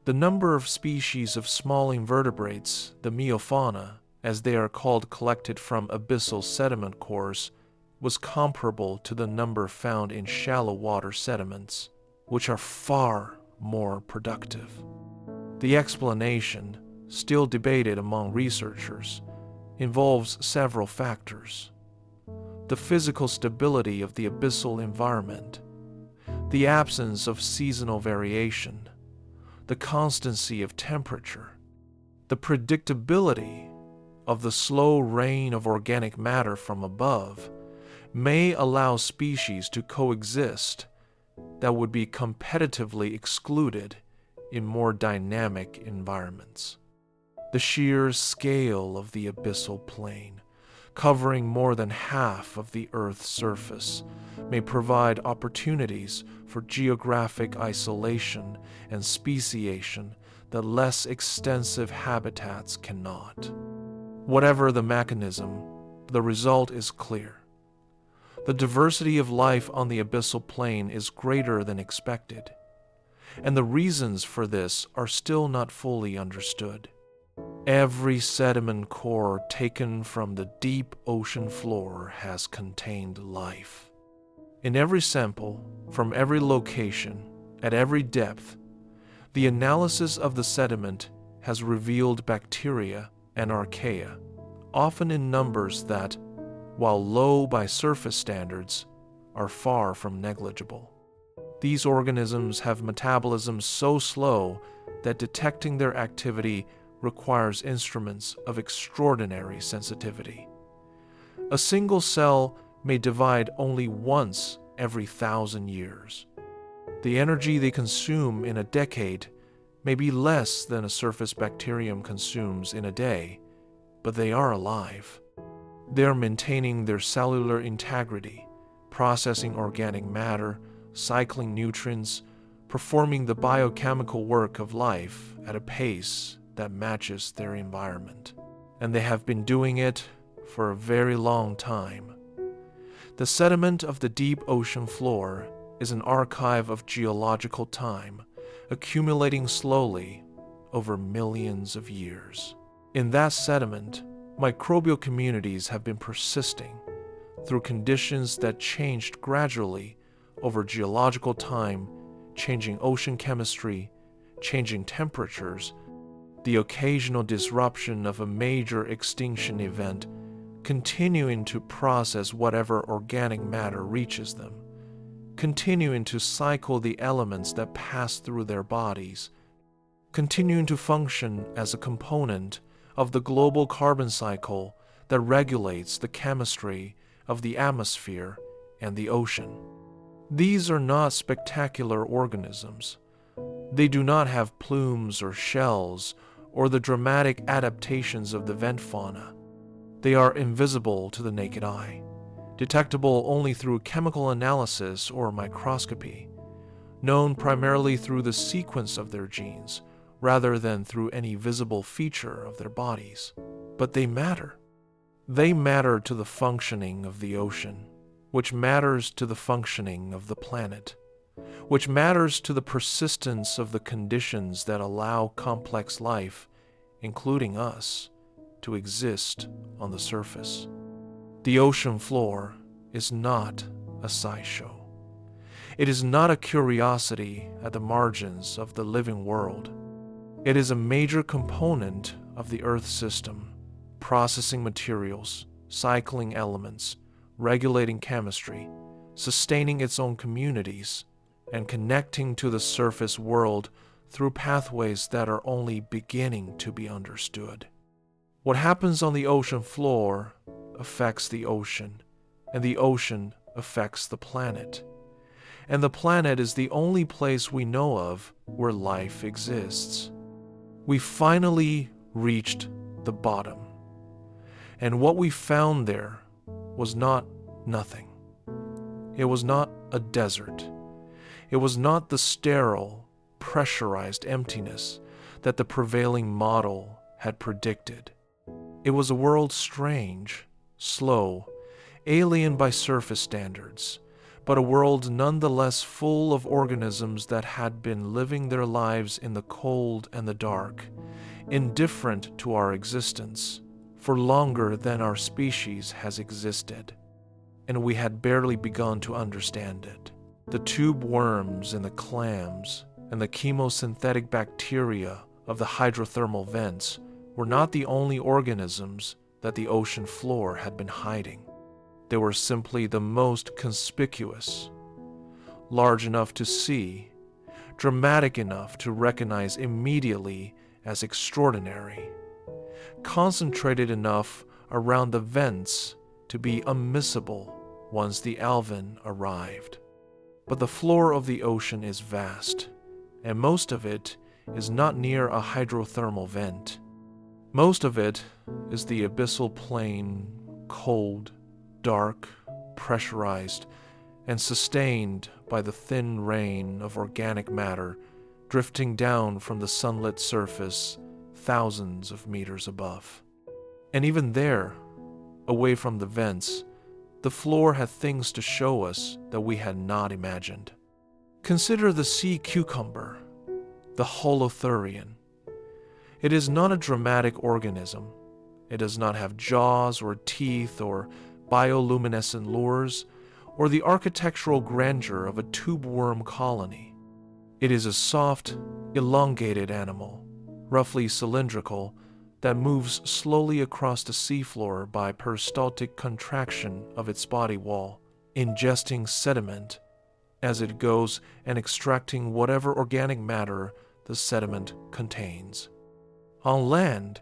The number of species of small invertebrates, the meiofauna, as they are called, collected from abyssal sediment cores, was comparable to the number found in shallow water sediments, which are far more productive. The explanation, still debated among researchers, involves several factors: the physical stability of the abyssal environment, the absence of seasonal variation, the constancy of temperature, the predictability of the slow rain of organic matter from above may allow species to coexist that would be competitively excluded in more dynamic environments. The sheer scale of the abyssal plain, covering more than half of the Earth's surface, may provide opportunities for geographic isolation and speciation that less extensive habitats cannot. Whatever the mechanism, the result is clear. The diversity of life on the abyssal plain is greater than expected, and the reasons for this are still not fully understood. Every sediment core taken from the deep ocean floor has contained life. In every sample, from every location, at every depth, the analysis of the sediment has revealed bacteria and archaea, often in numbers that, while low by surface standards, are far from negligible. These organisms have metabolism so slow that detecting their activity requires instruments of extraordinary sensitivity. A single cell may divide only once every 1,000 years. The energy they consume in a decade may be less than a surface bacterium consumes in a day, but they are alive. They are maintaining their cellular integrity, processing organic matter, cycling nutrients, performing the biochemical work of life at a pace that matches their environment. And they have been doing it for a very long time. The sediment of the deep ocean floor is an archive of geological time, accumulating slowly over millions of years. In that sediment, microbial communities have been persisting through conditions that changed gradually over geological time, changing ocean chemistry, changing temperatures, the occasional disruption of a major extinction event, continuing to process whatever organic matter reaches them, continuing to cycle the elements that pass through their bodies, continuing to function as a component of the global carbon cycle that regulates the chemistry of the atmosphere and the ocean. These are not spectacular organisms. They do not have plumes or shells or the dramatic adaptations of the vent fauna. They are invisible to the naked eye, detectable only through chemical analysis or microscopy, known primarily through the sequence of their genes rather than through any visible feature of their bodies. But they matter. They matter to the functioning of the ocean, which matters to the functioning of the planet, which matters to the persistence of the conditions that allow complex life, including us, to exist on the surface. The ocean floor is not a sideshow. It is not a curiosity at the margins of the living world. It is a major component of the Earth system, processing materials, cycling elements, regulating chemistry, sustaining its own communities, and connecting to the surface world through pathways that are only beginning to be understood. What happens on the ocean floor affects the ocean, and the ocean affects the planet. And the planet is the only place we know of where life exists. We finally reached the bottom. And what we found there was not nothing. It was not a desert. It was not the sterile, pressurized emptiness that the prevailing model had predicted. It was a world strange, slow, alien by surface standards, but a world nonetheless full of organisms that had been living their lives in the cold and the dark, indifferent to our existence, for longer than our species has existed, and we had barely begun to understand it. The tube worms and the clams and the chemosynthetic bacteria of the hydrothermal vents were not the only organisms that the ocean floor had been hiding. They were simply the most conspicuous, large enough to see, dramatic enough to recognize immediately as extraordinary, concentrated enough around the vents to be unmissable once the Alvin arrived. But the floor of the ocean is vast, and most of it is not near a hydrothermal vent. Most of it is the abyssal plain, cold, dark, pressurized, and sustained by the thin rain of organic matter drifting down from the sunlit surface thousands of meters above. And even there, away from the vents, the floor had things to show us that we had not imagined. Consider the sea cucumber, the holothurian. It is not a dramatic organism. It does not have jaws or teeth or bioluminescent lures or the architectural grandeur of a tube worm colony. It is a soft, elongated animal, roughly cylindrical, that moves slowly across the seafloor by peristaltic contraction of its body wall, ingesting sediment as it goes and extracting whatever organic matter the sediment contains. On land,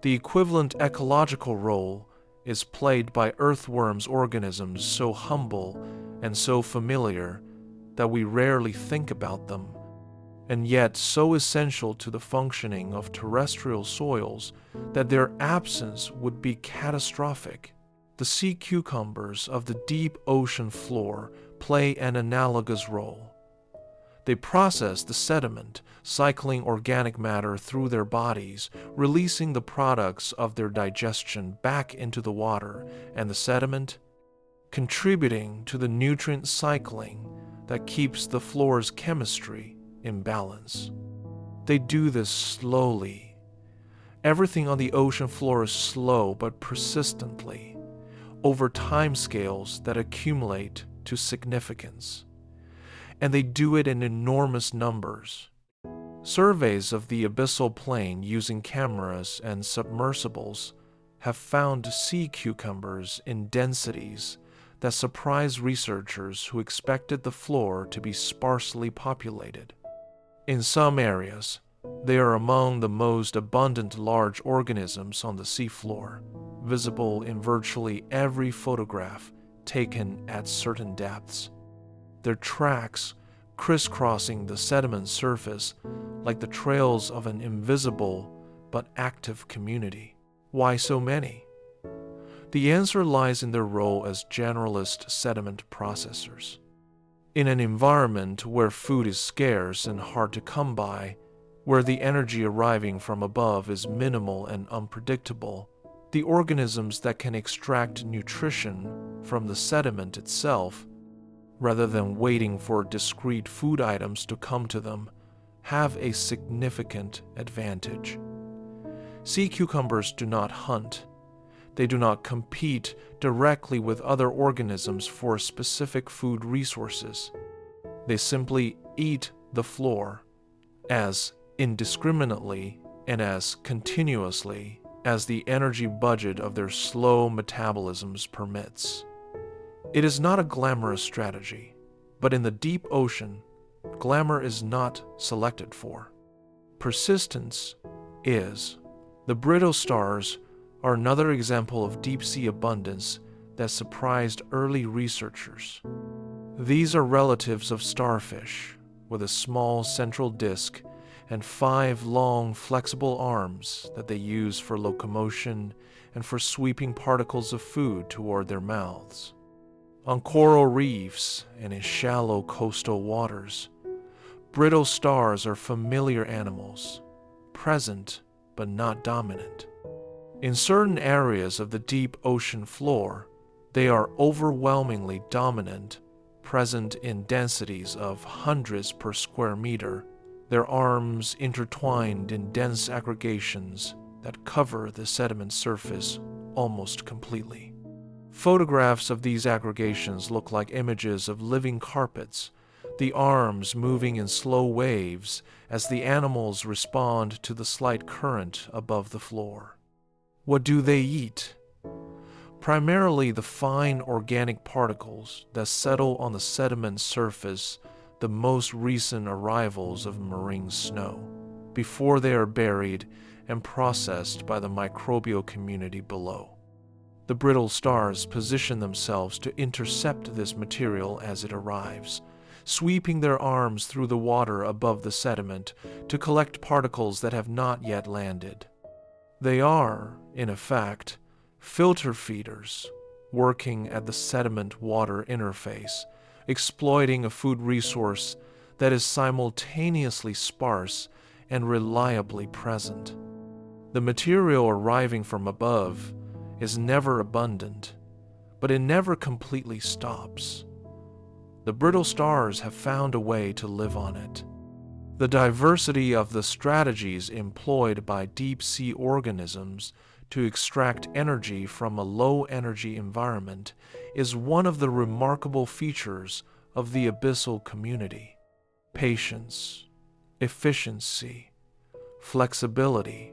the equivalent ecological role is played by earthworms organisms so humble and so familiar that we rarely think about them, and yet so essential to the functioning of terrestrial soils that their absence would be catastrophic. The sea cucumbers of the deep ocean floor play an analogous role. They process the sediment, cycling organic matter through their bodies, releasing the products of their digestion back into the water and the sediment, contributing to the nutrient cycling that keeps the floor's chemistry in balance. They do this slowly. Everything on the ocean floor is slow but persistently, over timescales that accumulate to significance. And they do it in enormous numbers. Surveys of the abyssal plain using cameras and submersibles have found sea cucumbers in densities that surprise researchers who expected the floor to be sparsely populated. In some areas, they are among the most abundant large organisms on the seafloor, visible in virtually every photograph taken at certain depths. Their tracks crisscrossing the sediment surface like the trails of an invisible but active community. Why so many? The answer lies in their role as generalist sediment processors. In an environment where food is scarce and hard to come by, where the energy arriving from above is minimal and unpredictable, the organisms that can extract nutrition from the sediment itself, rather than waiting for discrete food items to come to them, have a significant advantage. Sea cucumbers do not hunt. They do not compete directly with other organisms for specific food resources. They simply eat the floor as indiscriminately and as continuously as the energy budget of their slow metabolisms permits. It is not a glamorous strategy, but in the deep ocean, glamour is not selected for. Persistence is. The brittle stars are another example of deep-sea abundance that surprised early researchers. These are relatives of starfish, with a small central disk and 5 long, flexible arms that they use for locomotion and for sweeping particles of food toward their mouths. On coral reefs and in shallow coastal waters, brittle stars are familiar animals, present but not dominant. In certain areas of the deep ocean floor, they are overwhelmingly dominant, present in densities of hundreds per square meter, their arms intertwined in dense aggregations that cover the sediment surface almost completely. Photographs of these aggregations look like images of living carpets, the arms moving in slow waves as the animals respond to the slight current above the floor. What do they eat? Primarily the fine organic particles that settle on the sediment surface, the most recent arrivals of marine snow, before they are buried and processed by the microbial community below. The brittle stars position themselves to intercept this material as it arrives, sweeping their arms through the water above the sediment to collect particles that have not yet landed. They are, in effect, filter feeders working at the sediment-water interface, exploiting a food resource that is simultaneously sparse and reliably present. The material arriving from above is never abundant, but it never completely stops. The brittle stars have found a way to live on it. The diversity of the strategies employed by deep-sea organisms to extract energy from a low-energy environment is one of the remarkable features of the abyssal community. Patience, efficiency, flexibility,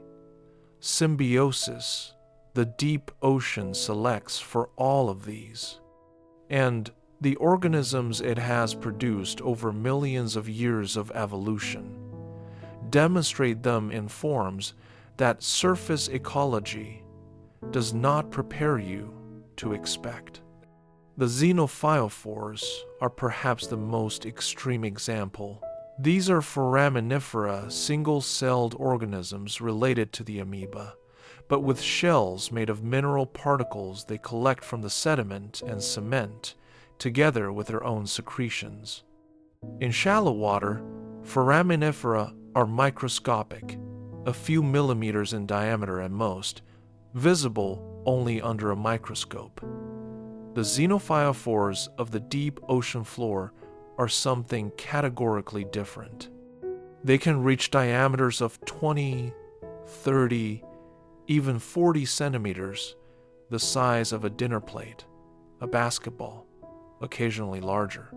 symbiosis, the deep ocean selects for all of these. And the organisms it has produced over millions of years of evolution demonstrate them in forms that surface ecology does not prepare you to expect. The xenophyophores are perhaps the most extreme example. These are foraminifera, single-celled organisms related to the amoeba, but with shells made of mineral particles they collect from the sediment and cement, together with their own secretions. In shallow water, foraminifera are microscopic, a few millimeters in diameter at most, visible only under a microscope. The xenophyophores of the deep ocean floor are something categorically different. They can reach diameters of 20, 30, even 40 centimeters, the size of a dinner plate, a basketball, occasionally larger.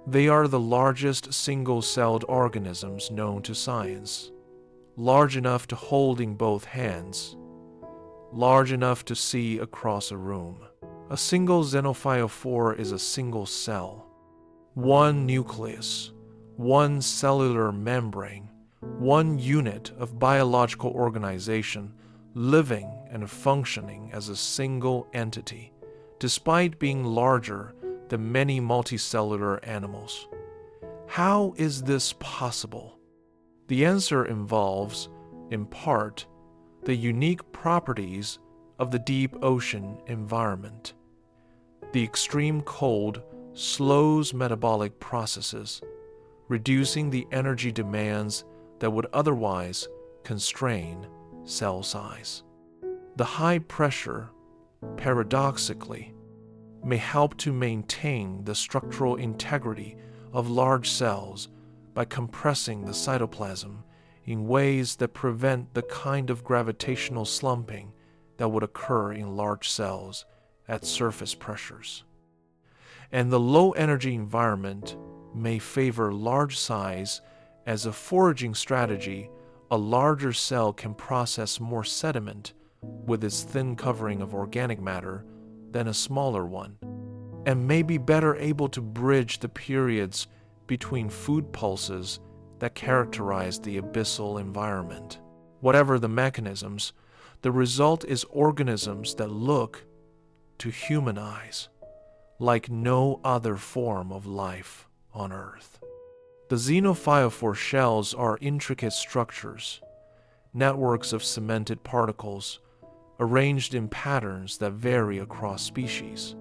They are the largest single-celled organisms known to science, large enough to hold in both hands, large enough to see across a room. A single xenophyophore is a single cell, one nucleus, one cellular membrane, one unit of biological organization, living and functioning as a single entity, despite being larger than many multicellular animals. How is this possible? The answer involves, in part, the unique properties of the deep ocean environment. The extreme cold slows metabolic processes, reducing the energy demands that would otherwise constrain cell size. The high pressure, paradoxically, may help to maintain the structural integrity of large cells by compressing the cytoplasm in ways that prevent the kind of gravitational slumping that would occur in large cells at surface pressures. And the low-energy environment may favor large size as a foraging strategy. A larger cell can process more sediment with its thin covering of organic matter than a smaller one, and may be better able to bridge the periods between food pulses that characterize the abyssal environment. Whatever the mechanisms, the result is organisms that look, to human eyes, like no other form of life on Earth. The xenophyophore shells are intricate structures, networks of cemented particles, arranged in patterns that vary across species,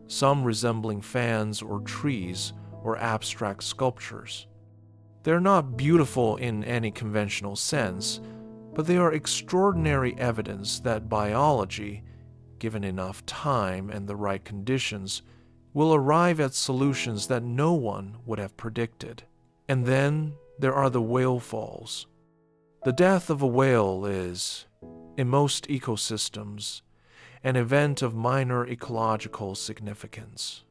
some resembling fans or trees or abstract sculptures. They're not beautiful in any conventional sense, but they are extraordinary evidence that biology, given enough time and the right conditions, will arrive at solutions that no one would have predicted. And then there are the whale falls. The death of a whale is, in most ecosystems, an event of minor ecological significance.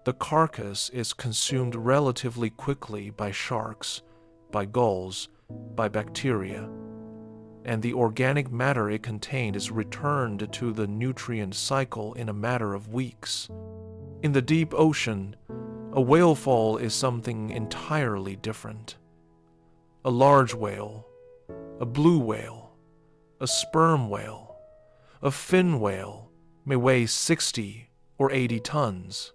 The carcass is consumed relatively quickly by sharks, by gulls, by bacteria, and the organic matter it contained is returned to the nutrient cycle in a matter of weeks. In the deep ocean, a whale fall is something entirely different. A large whale, a blue whale, a sperm whale, a fin whale may weigh 60 or 80 tons.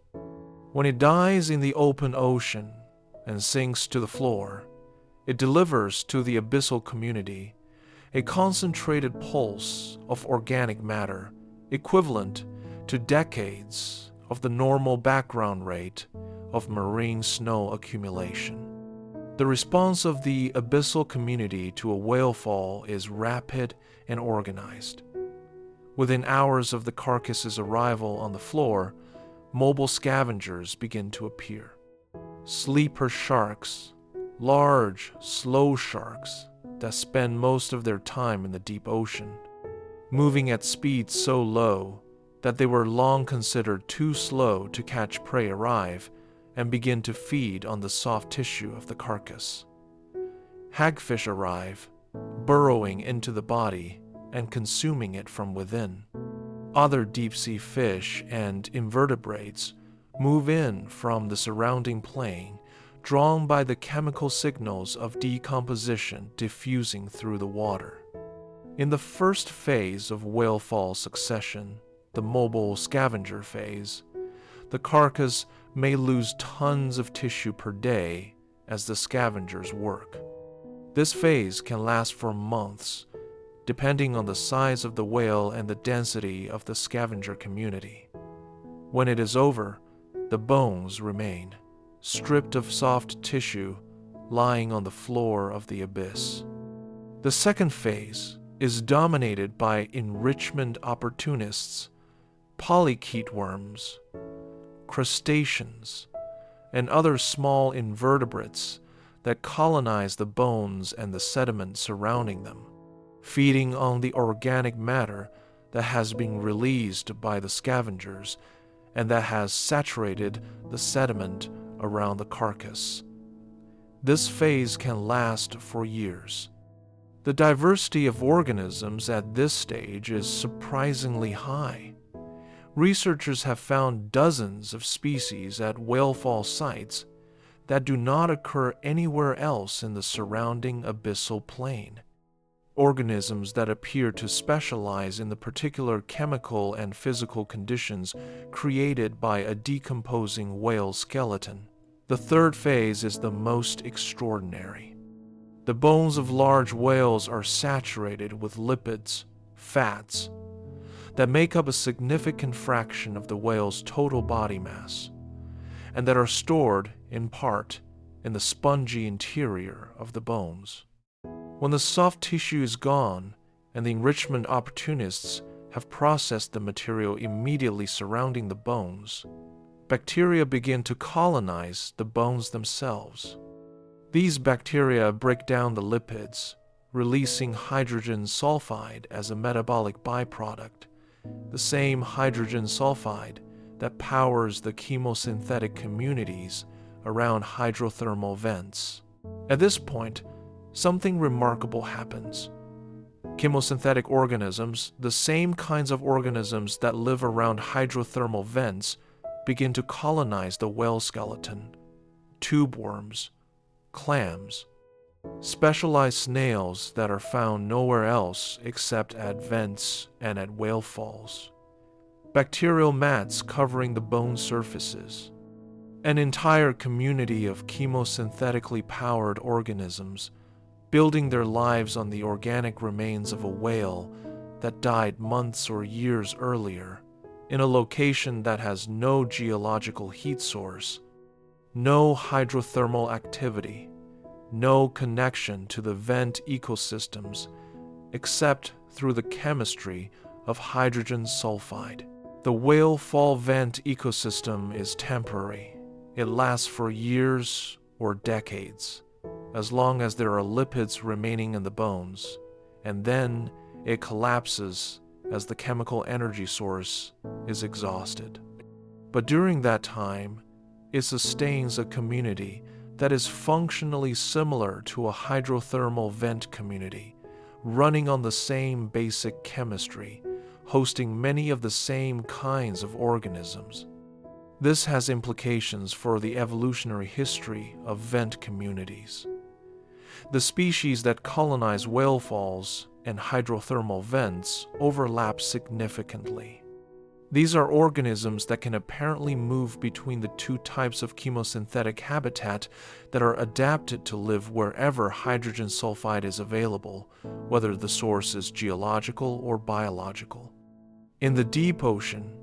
When it dies in the open ocean and sinks to the floor, it delivers to the abyssal community a concentrated pulse of organic matter equivalent to decades of the normal background rate of marine snow accumulation. The response of the abyssal community to a whale fall is rapid and organized. Within hours of the carcass's arrival on the floor, mobile scavengers begin to appear. Sleeper sharks, large, slow sharks that spend most of their time in the deep ocean, moving at speeds so low that they were long considered too slow to catch prey, arrive and begin to feed on the soft tissue of the carcass. Hagfish arrive, burrowing into the body and consuming it from within. Other deep-sea fish and invertebrates move in from the surrounding plain, drawn by the chemical signals of decomposition diffusing through the water. In the first phase of whale fall succession, the mobile scavenger phase, the carcass may lose tons of tissue per day as the scavengers work. This phase can last for months, depending on the size of the whale and the density of the scavenger community. When it is over, the bones remain, stripped of soft tissue, lying on the floor of the abyss. The second phase is dominated by enrichment opportunists, polychaete worms, crustaceans, and other small invertebrates that colonize the bones and the sediment surrounding them, feeding on the organic matter that has been released by the scavengers and that has saturated the sediment around the carcass. This phase can last for years. The diversity of organisms at this stage is surprisingly high. Researchers have found dozens of species at whale fall sites that do not occur anywhere else in the surrounding abyssal plain. Organisms that appear to specialize in the particular chemical and physical conditions created by a decomposing whale skeleton. The third phase is the most extraordinary. The bones of large whales are saturated with lipids, fats, that make up a significant fraction of the whale's total body mass, and that are stored, in part, in the spongy interior of the bones. When the soft tissue is gone and the enrichment opportunists have processed the material immediately surrounding the bones, bacteria begin to colonize the bones themselves. These bacteria break down the lipids, releasing hydrogen sulfide as a metabolic byproduct, the same hydrogen sulfide that powers the chemosynthetic communities around hydrothermal vents. At this point, something remarkable happens. Chemosynthetic organisms, the same kinds of organisms that live around hydrothermal vents, begin to colonize the whale skeleton. Tube worms, clams, specialized snails that are found nowhere else except at vents and at whale falls, bacterial mats covering the bone surfaces, An entire community of chemosynthetically powered organisms building their lives on the organic remains of a whale that died months or years earlier in a location that has no geological heat source, no hydrothermal activity, no connection to the vent ecosystems except through the chemistry of hydrogen sulfide. The whale fall vent ecosystem is temporary. It lasts for years or decades, as long as there are lipids remaining in the bones, and then it collapses as the chemical energy source is exhausted. But during that time, it sustains a community that is functionally similar to a hydrothermal vent community, running on the same basic chemistry, hosting many of the same kinds of organisms. This has implications for the evolutionary history of vent communities. The species that colonize whale falls and hydrothermal vents overlap significantly. These are organisms that can apparently move between the two types of chemosynthetic habitat that are adapted to live wherever hydrogen sulfide is available, whether the source is geological or biological. In the deep ocean,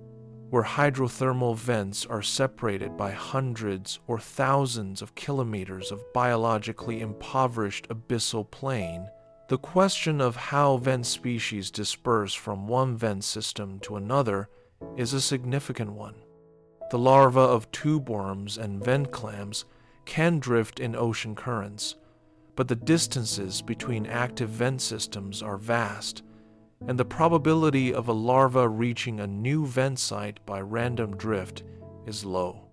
where hydrothermal vents are separated by hundreds or thousands of kilometers of biologically impoverished abyssal plain, the question of how vent species disperse from one vent system to another is a significant one. The larvae of tube worms and vent clams can drift in ocean currents, but the distances between active vent systems are vast, and the probability of a larva reaching a new vent site by random drift is low.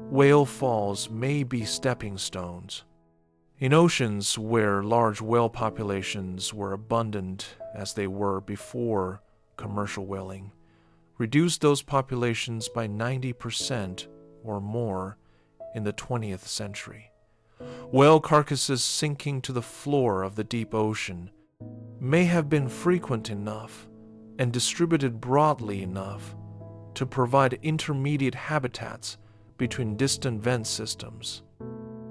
Whale falls may be stepping stones. In oceans where large whale populations were abundant as they were before commercial whaling, reduce those populations by 90% or more in the 20th century. Whale carcasses sinking to the floor of the deep ocean may have been frequent enough and distributed broadly enough to provide intermediate habitats between distant vent systems.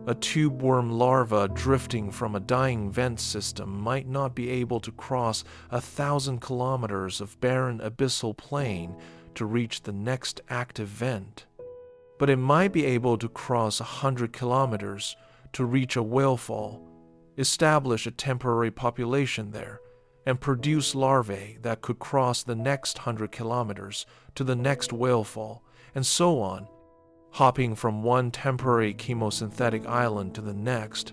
A tube worm larva drifting from a dying vent system might not be able to cross 1,000 kilometers of barren abyssal plain to reach the next active vent, but it might be able to cross 100 kilometers to reach a whale fall, establish a temporary population there, and produce larvae that could cross the next 100 kilometers to the next whale fall, and so on, hopping from one temporary chemosynthetic island to the next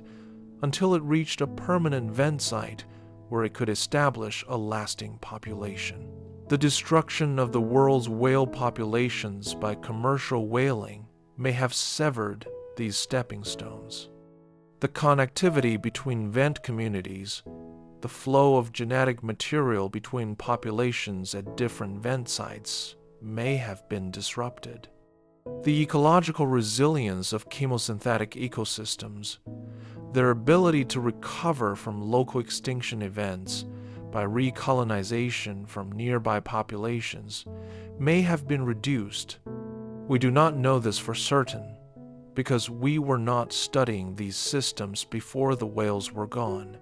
until it reached a permanent vent site where it could establish a lasting population. The destruction of the world's whale populations by commercial whaling may have severed these stepping stones. The connectivity between vent communities, the flow of genetic material between populations at different vent sites may have been disrupted. The ecological resilience of chemosynthetic ecosystems, their ability to recover from local extinction events by recolonization from nearby populations, may have been reduced. We do not know this for certain, because we were not studying these systems before the whales were gone,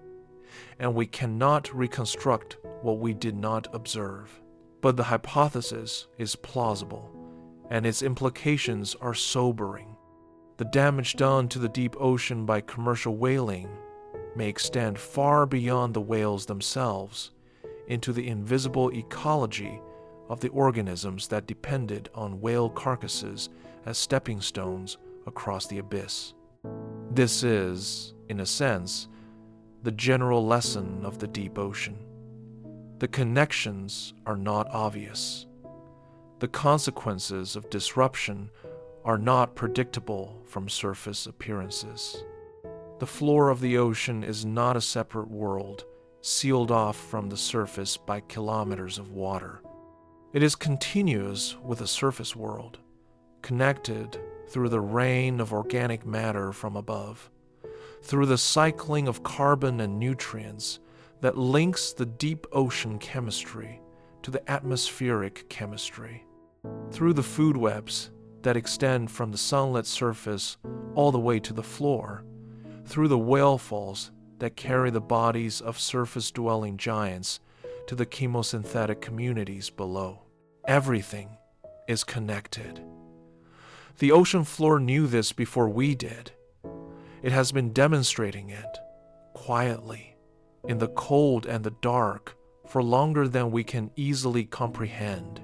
and we cannot reconstruct what we did not observe. But the hypothesis is plausible, and its implications are sobering. The damage done to the deep ocean by commercial whaling may extend far beyond the whales themselves into the invisible ecology of the organisms that depended on whale carcasses as stepping stones across the abyss. This is, in a sense, the general lesson of the deep ocean. The connections are not obvious. The consequences of disruption are not predictable from surface appearances. The floor of the ocean is not a separate world, sealed off from the surface by kilometers of water. It is continuous with the surface world, connected through the rain of organic matter from above, through the cycling of carbon and nutrients that links the deep ocean chemistry to the atmospheric chemistry, through the food webs that extend from the sunlit surface all the way to the floor, through the whale falls that carry the bodies of surface-dwelling giants to the chemosynthetic communities below. Everything is connected. The ocean floor knew this before we did. It has been demonstrating it, quietly, in the cold and the dark, for longer than we can easily comprehend.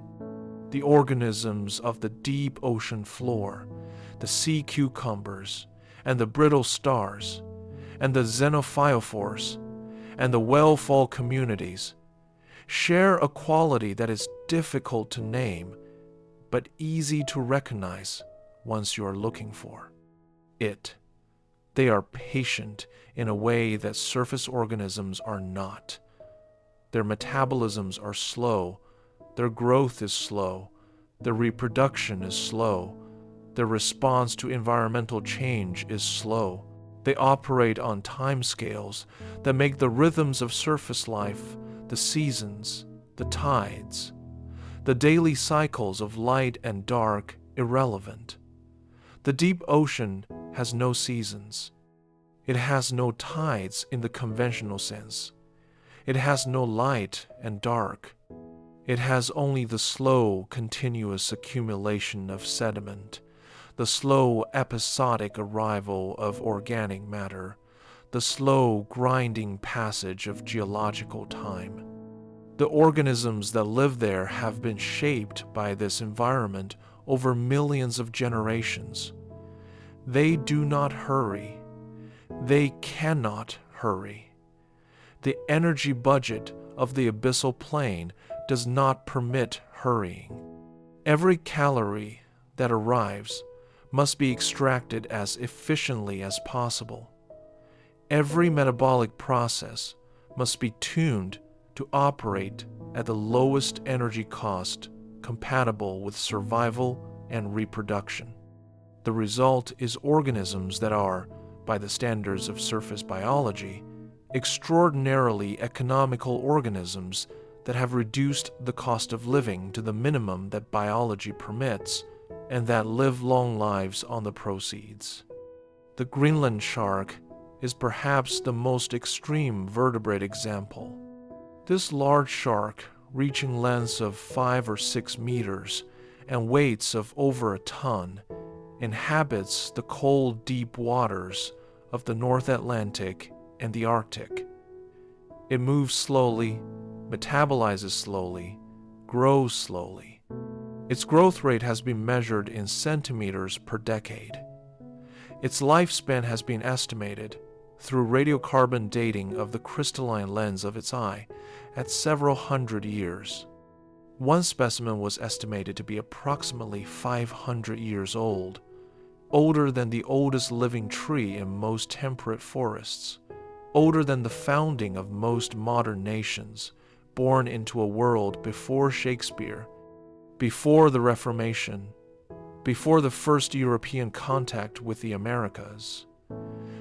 The organisms of the deep ocean floor, the sea cucumbers, and the brittle stars, and the xenophyophores, and the whale-fall communities, share a quality that is difficult to name, but easy to recognize once you are looking for it. They are patient in a way that surface organisms are not. Their metabolisms are slow, their growth is slow, their reproduction is slow, their response to environmental change is slow. They operate on timescales that make the rhythms of surface life, the seasons, the tides, the daily cycles of light and dark irrelevant. The deep ocean has no seasons. It has no tides in the conventional sense. It has no light and dark. It has only the slow, continuous accumulation of sediment, the slow, episodic arrival of organic matter, the slow, grinding passage of geological time. The organisms that live there have been shaped by this environment over millions of generations. They do not hurry. They cannot hurry. The energy budget of the abyssal plane does not permit hurrying. Every calorie that arrives must be extracted as efficiently as possible. Every metabolic process must be tuned to operate at the lowest energy cost compatible with survival and reproduction. The result is organisms that are, by the standards of surface biology, extraordinarily economical organisms that have reduced the cost of living to the minimum that biology permits and that live long lives on the proceeds. The Greenland shark is perhaps the most extreme vertebrate example. This large shark, reaching lengths of 5 or 6 meters and weights of over a ton, inhabits the cold, deep waters of the North Atlantic and the Arctic. It moves slowly, metabolizes slowly, grows slowly. Its growth rate has been measured in centimeters per decade. Its lifespan has been estimated through radiocarbon dating of the crystalline lens of its eye at several hundred years. One specimen was estimated to be approximately 500 years old, older than the oldest living tree in most temperate forests, older than the founding of most modern nations, born into a world before Shakespeare, before the Reformation, before the first European contact with the Americas.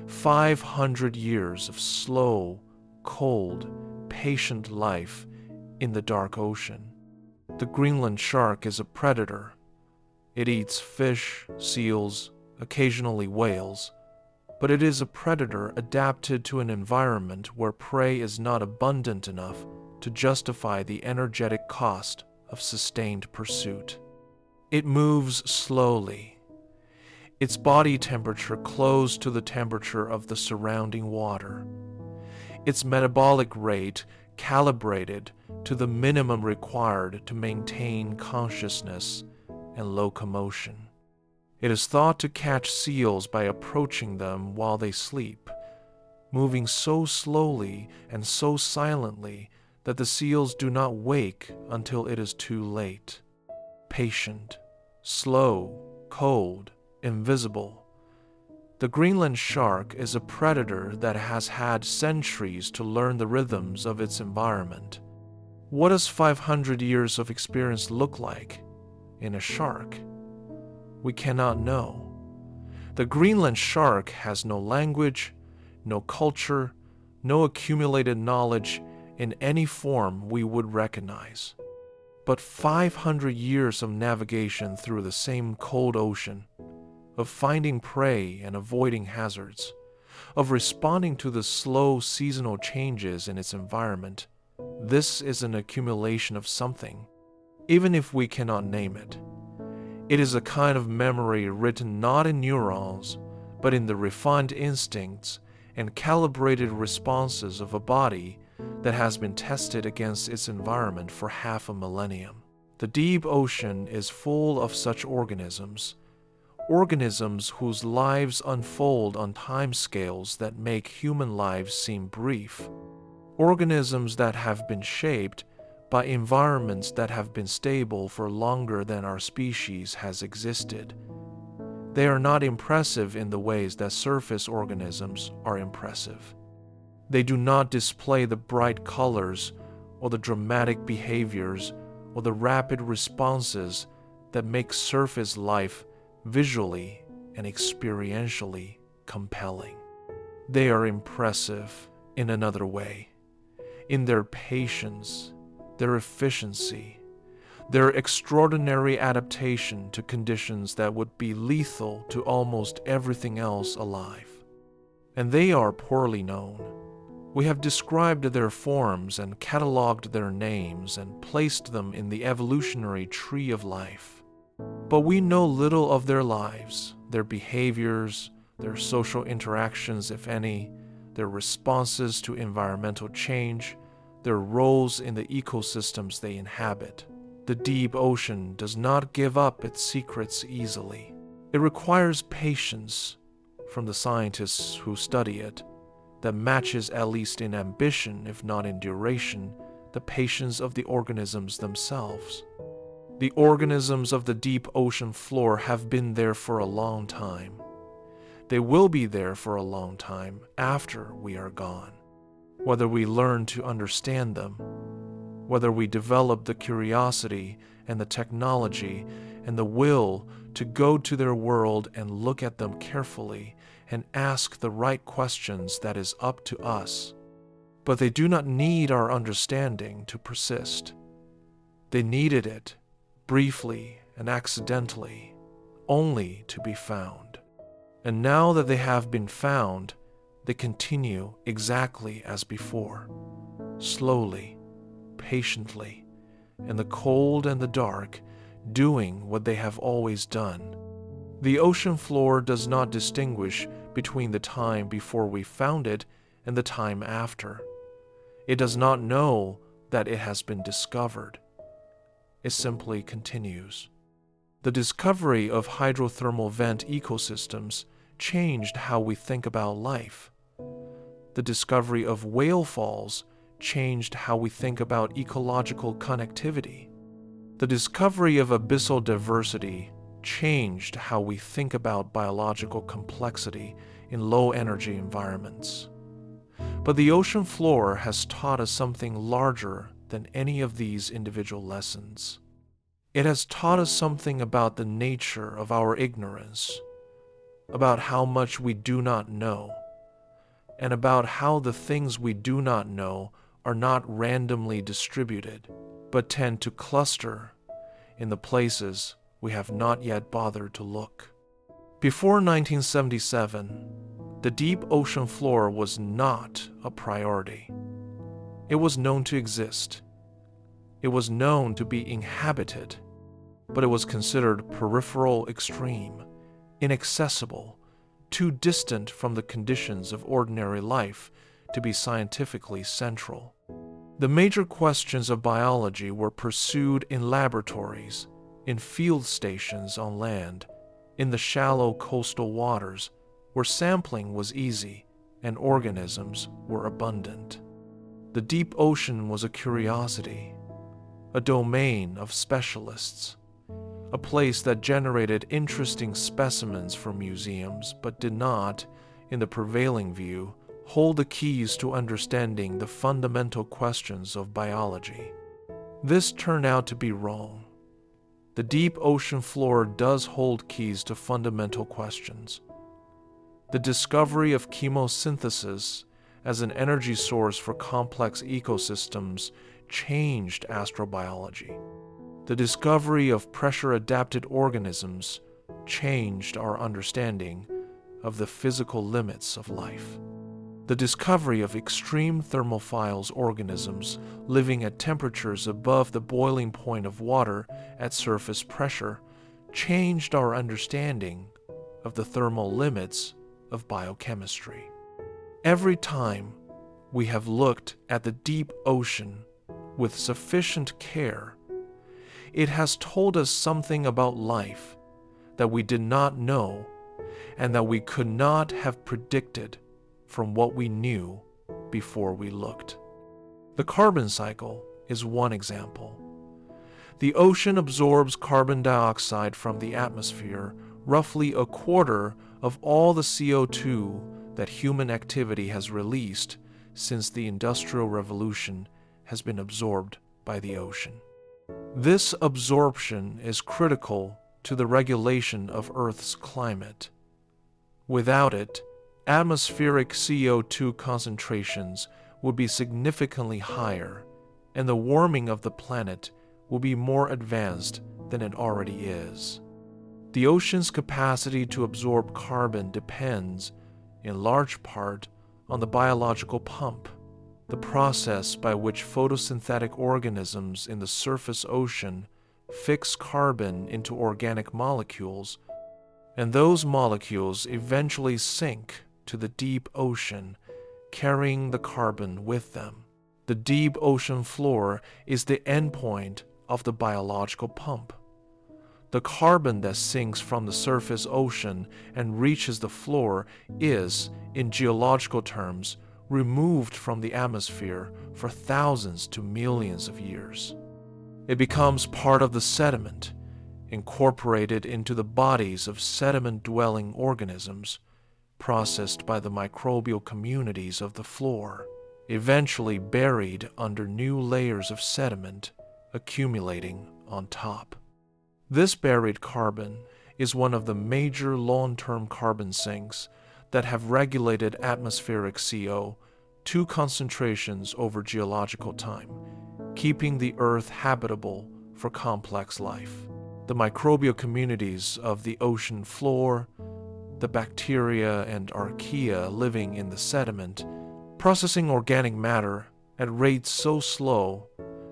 500 years of slow, cold, patient life in the dark ocean. The Greenland shark is a predator. It eats fish, seals, occasionally whales, but it is a predator adapted to an environment where prey is not abundant enough to justify the energetic cost of sustained pursuit. It moves slowly, its body temperature close to the temperature of the surrounding water, its metabolic rate calibrated to the minimum required to maintain consciousness and locomotion. It is thought to catch seals by approaching them while they sleep, moving so slowly and so silently that the seals do not wake until it is too late. Patient, slow, cold, invisible. The Greenland shark is a predator that has had centuries to learn the rhythms of its environment. What does 500 years of experience look like in a shark? We cannot know. The Greenland shark has no language, no culture, no accumulated knowledge in any form we would recognize. but 500 years of navigation through the same cold ocean, of finding prey and avoiding hazards, of responding to the slow seasonal changes in its environment. This is an accumulation of something, even if we cannot name it. It is a kind of memory written not in neurons, but in the refined instincts and calibrated responses of a body that has been tested against its environment for half a millennium. The deep ocean is full of such organisms whose lives unfold on timescales that make human lives seem brief, organisms that have been shaped by environments that have been stable for longer than our species has existed. They are not impressive in the ways that surface organisms are impressive. They do not display the bright colors or the dramatic behaviors or the rapid responses that make surface life visually and experientially compelling. They are impressive in another way, in their patience, their efficiency, their extraordinary adaptation to conditions that would be lethal to almost everything else alive. And they are poorly known. We have described their forms and cataloged their names and placed them in the evolutionary tree of life. But we know little of their lives, their behaviors, their social interactions, if any, their responses to environmental change, their roles in the ecosystems they inhabit. The deep ocean does not give up its secrets easily. It requires patience from the scientists who study it that matches, at least in ambition, if not in duration, the patience of the organisms themselves. The organisms of the deep ocean floor have been there for a long time. They will be there for a long time after we are gone. Whether we learn to understand them, whether we develop the curiosity and the technology and the will to go to their world and look at them carefully and ask the right questions, that is up to us. But they do not need our understanding to persist. They needed it, briefly and accidentally, only to be found. And now that they have been found, they continue exactly as before, slowly, patiently, in the cold and the dark, doing what they have always done. The ocean floor does not distinguish between the time before we found it and the time after. It does not know that it has been discovered. It simply continues. The discovery of hydrothermal vent ecosystems changed how we think about life. The discovery of whale falls changed how we think about ecological connectivity. The discovery of abyssal diversity changed how we think about biological complexity in low-energy environments. But the ocean floor has taught us something larger than any of these individual lessons. It has taught us something about the nature of our ignorance, about how much we do not know, and about how the things we do not know are not randomly distributed, but tend to cluster in the places we have not yet bothered to look. Before 1977, the deep ocean floor was not a priority. It was known to exist. It was known to be inhabited, but it was considered peripheral, extreme, inaccessible, too distant from the conditions of ordinary life to be scientifically central. The major questions of biology were pursued in laboratories, in field stations on land, in the shallow coastal waters, where sampling was easy and organisms were abundant. The deep ocean was a curiosity, a domain of specialists, a place that generated interesting specimens for museums but did not, in the prevailing view, hold the keys to understanding the fundamental questions of biology. This turned out to be wrong. The deep ocean floor does hold keys to fundamental questions. The discovery of chemosynthesis as an energy source for complex ecosystems changed astrobiology. The discovery of pressure-adapted organisms changed our understanding of the physical limits of life. The discovery of extreme thermophile organisms living at temperatures above the boiling point of water at surface pressure changed our understanding of the thermal limits of biochemistry. Every time we have looked at the deep ocean with sufficient care, it has told us something about life that we did not know and that we could not have predicted from what we knew before we looked. The carbon cycle is one example. The ocean absorbs carbon dioxide from the atmosphere, roughly a quarter of all the CO2 that human activity has released since the Industrial Revolution has been absorbed by the ocean. This absorption is critical to the regulation of Earth's climate. Without it, atmospheric CO2 concentrations would be significantly higher, and the warming of the planet will be more advanced than it already is. The ocean's capacity to absorb carbon depends, in large part, on the biological pump, the process by which photosynthetic organisms in the surface ocean fix carbon into organic molecules, and those molecules eventually sink to the deep ocean, carrying the carbon with them. The deep ocean floor is the endpoint of the biological pump. The carbon that sinks from the surface ocean and reaches the floor is, in geological terms, removed from the atmosphere for thousands to millions of years. It becomes part of the sediment, incorporated into the bodies of sediment-dwelling organisms, processed by the microbial communities of the floor, eventually buried under new layers of sediment accumulating on top. This buried carbon is one of the major long-term carbon sinks that have regulated atmospheric CO2 concentrations over geological time, keeping the Earth habitable for complex life. The microbial communities of the ocean floor, the bacteria and archaea living in the sediment, processing organic matter at rates so slow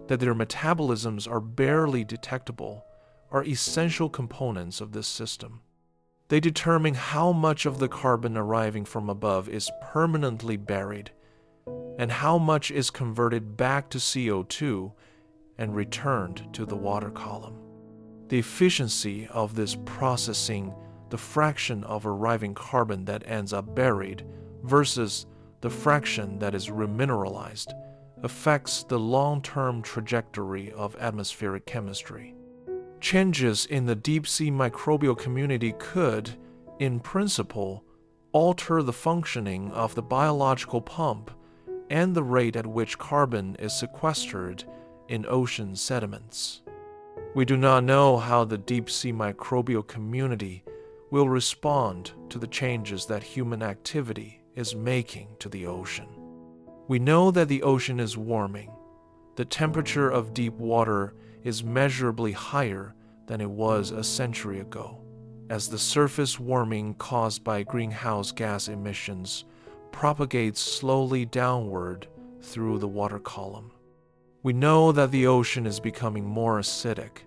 that their metabolisms are barely detectable, are essential components of this system. They determine how much of the carbon arriving from above is permanently buried and how much is converted back to CO2 and returned to the water column. The efficiency of this processing, the fraction of arriving carbon that ends up buried versus the fraction that is remineralized, affects the long-term trajectory of atmospheric chemistry. Changes in the deep-sea microbial community could, in principle, alter the functioning of the biological pump and the rate at which carbon is sequestered in ocean sediments. We do not know how the deep-sea microbial community will respond to the changes that human activity is making to the ocean. We know that the ocean is warming. The temperature of deep water is measurably higher than it was a century ago, as the surface warming caused by greenhouse gas emissions propagates slowly downward through the water column. We know that the ocean is becoming more acidic.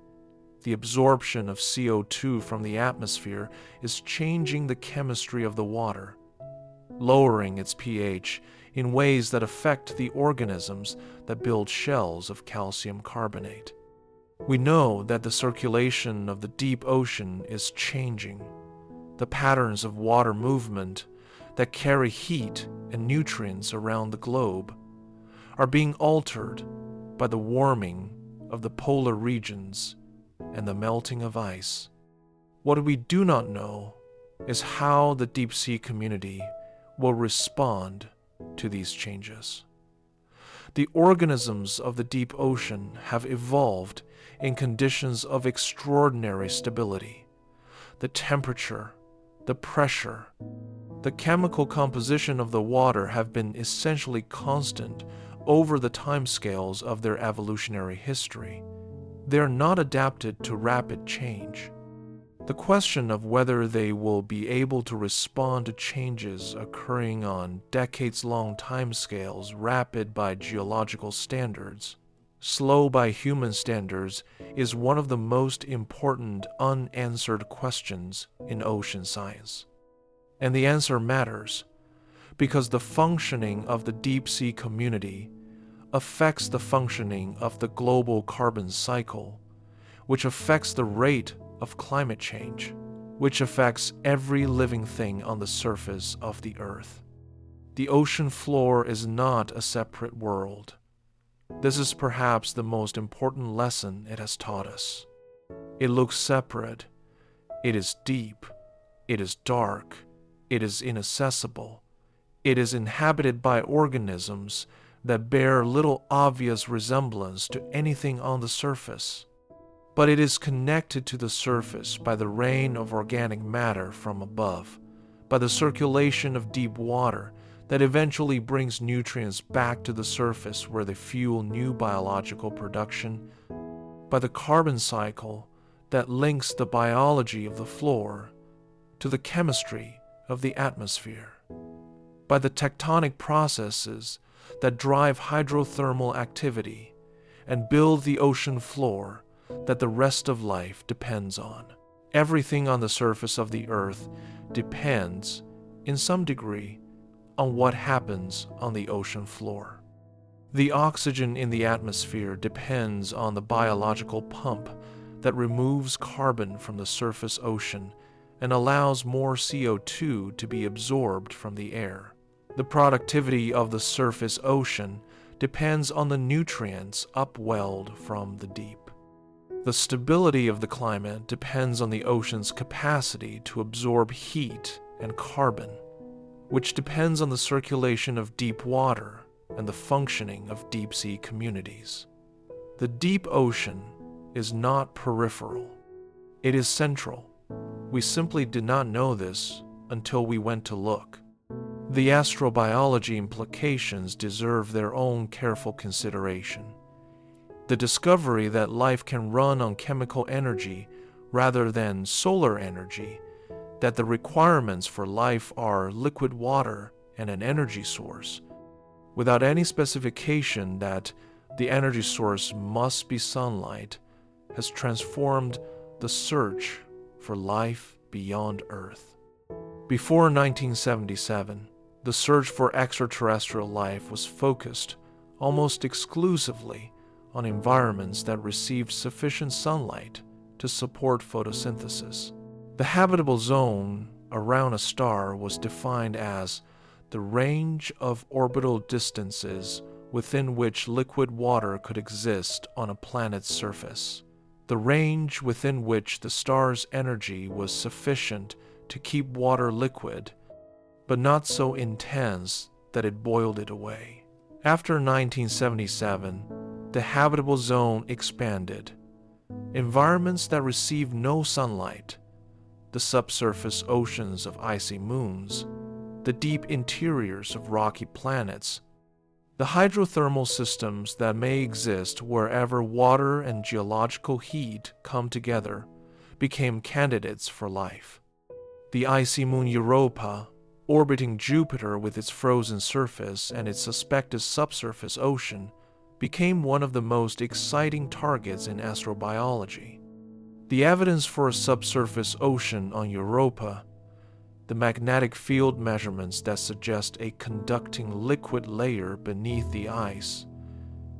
The absorption of CO2 from the atmosphere is changing the chemistry of the water, lowering its pH in ways that affect the organisms that build shells of calcium carbonate. We know that the circulation of the deep ocean is changing. The patterns of water movement that carry heat and nutrients around the globe are being altered by the warming of the polar regions and the melting of ice. What we do not know is how the deep-sea community will respond to these changes. The organisms of the deep ocean have evolved in conditions of extraordinary stability. The temperature, the pressure, the chemical composition of the water have been essentially constant over the timescales of their evolutionary history. They are not adapted to rapid change. The question of whether they will be able to respond to changes occurring on decades-long timescales, rapid by geological standards, slow by human standards, is one of the most important unanswered questions in ocean science. And the answer matters because the functioning of the deep-sea community affects the functioning of the global carbon cycle, which affects the rate of climate change, which affects every living thing on the surface of the Earth. The ocean floor is not a separate world. This is perhaps the most important lesson it has taught us. It looks separate. It is deep. It is dark. It is inaccessible. It is inhabited by organisms that bear little obvious resemblance to anything on the surface. But it is connected to the surface by the rain of organic matter from above, by the circulation of deep water that eventually brings nutrients back to the surface where they fuel new biological production, by the carbon cycle that links the biology of the floor to the chemistry of the atmosphere, by the tectonic processes that drive hydrothermal activity and build the ocean floor that the rest of life depends on. Everything on the surface of the Earth depends, in some degree, on what happens on the ocean floor. The oxygen in the atmosphere depends on the biological pump that removes carbon from the surface ocean and allows more CO2 to be absorbed from the air. The productivity of the surface ocean depends on the nutrients upwelled from the deep. The stability of the climate depends on the ocean's capacity to absorb heat and carbon, which depends on the circulation of deep water and the functioning of deep-sea communities. The deep ocean is not peripheral. It is central. We simply did not know this until we went to look. The astrobiology implications deserve their own careful consideration. The discovery that life can run on chemical energy rather than solar energy, that the requirements for life are liquid water and an energy source, without any specification that the energy source must be sunlight, has transformed the search for life beyond Earth. Before 1977, the search for extraterrestrial life was focused almost exclusively on environments that received sufficient sunlight to support photosynthesis. The habitable zone around a star was defined as the range of orbital distances within which liquid water could exist on a planet's surface, the range within which the star's energy was sufficient to keep water liquid, but not so intense that it boiled it away. After 1977, the habitable zone expanded. Environments that receive no sunlight, the subsurface oceans of icy moons, the deep interiors of rocky planets, the hydrothermal systems that may exist wherever water and geological heat come together, became candidates for life. The icy moon Europa, orbiting Jupiter with its frozen surface and its suspected subsurface ocean, became one of the most exciting targets in astrobiology. The evidence for a subsurface ocean on Europa, the magnetic field measurements that suggest a conducting liquid layer beneath the ice,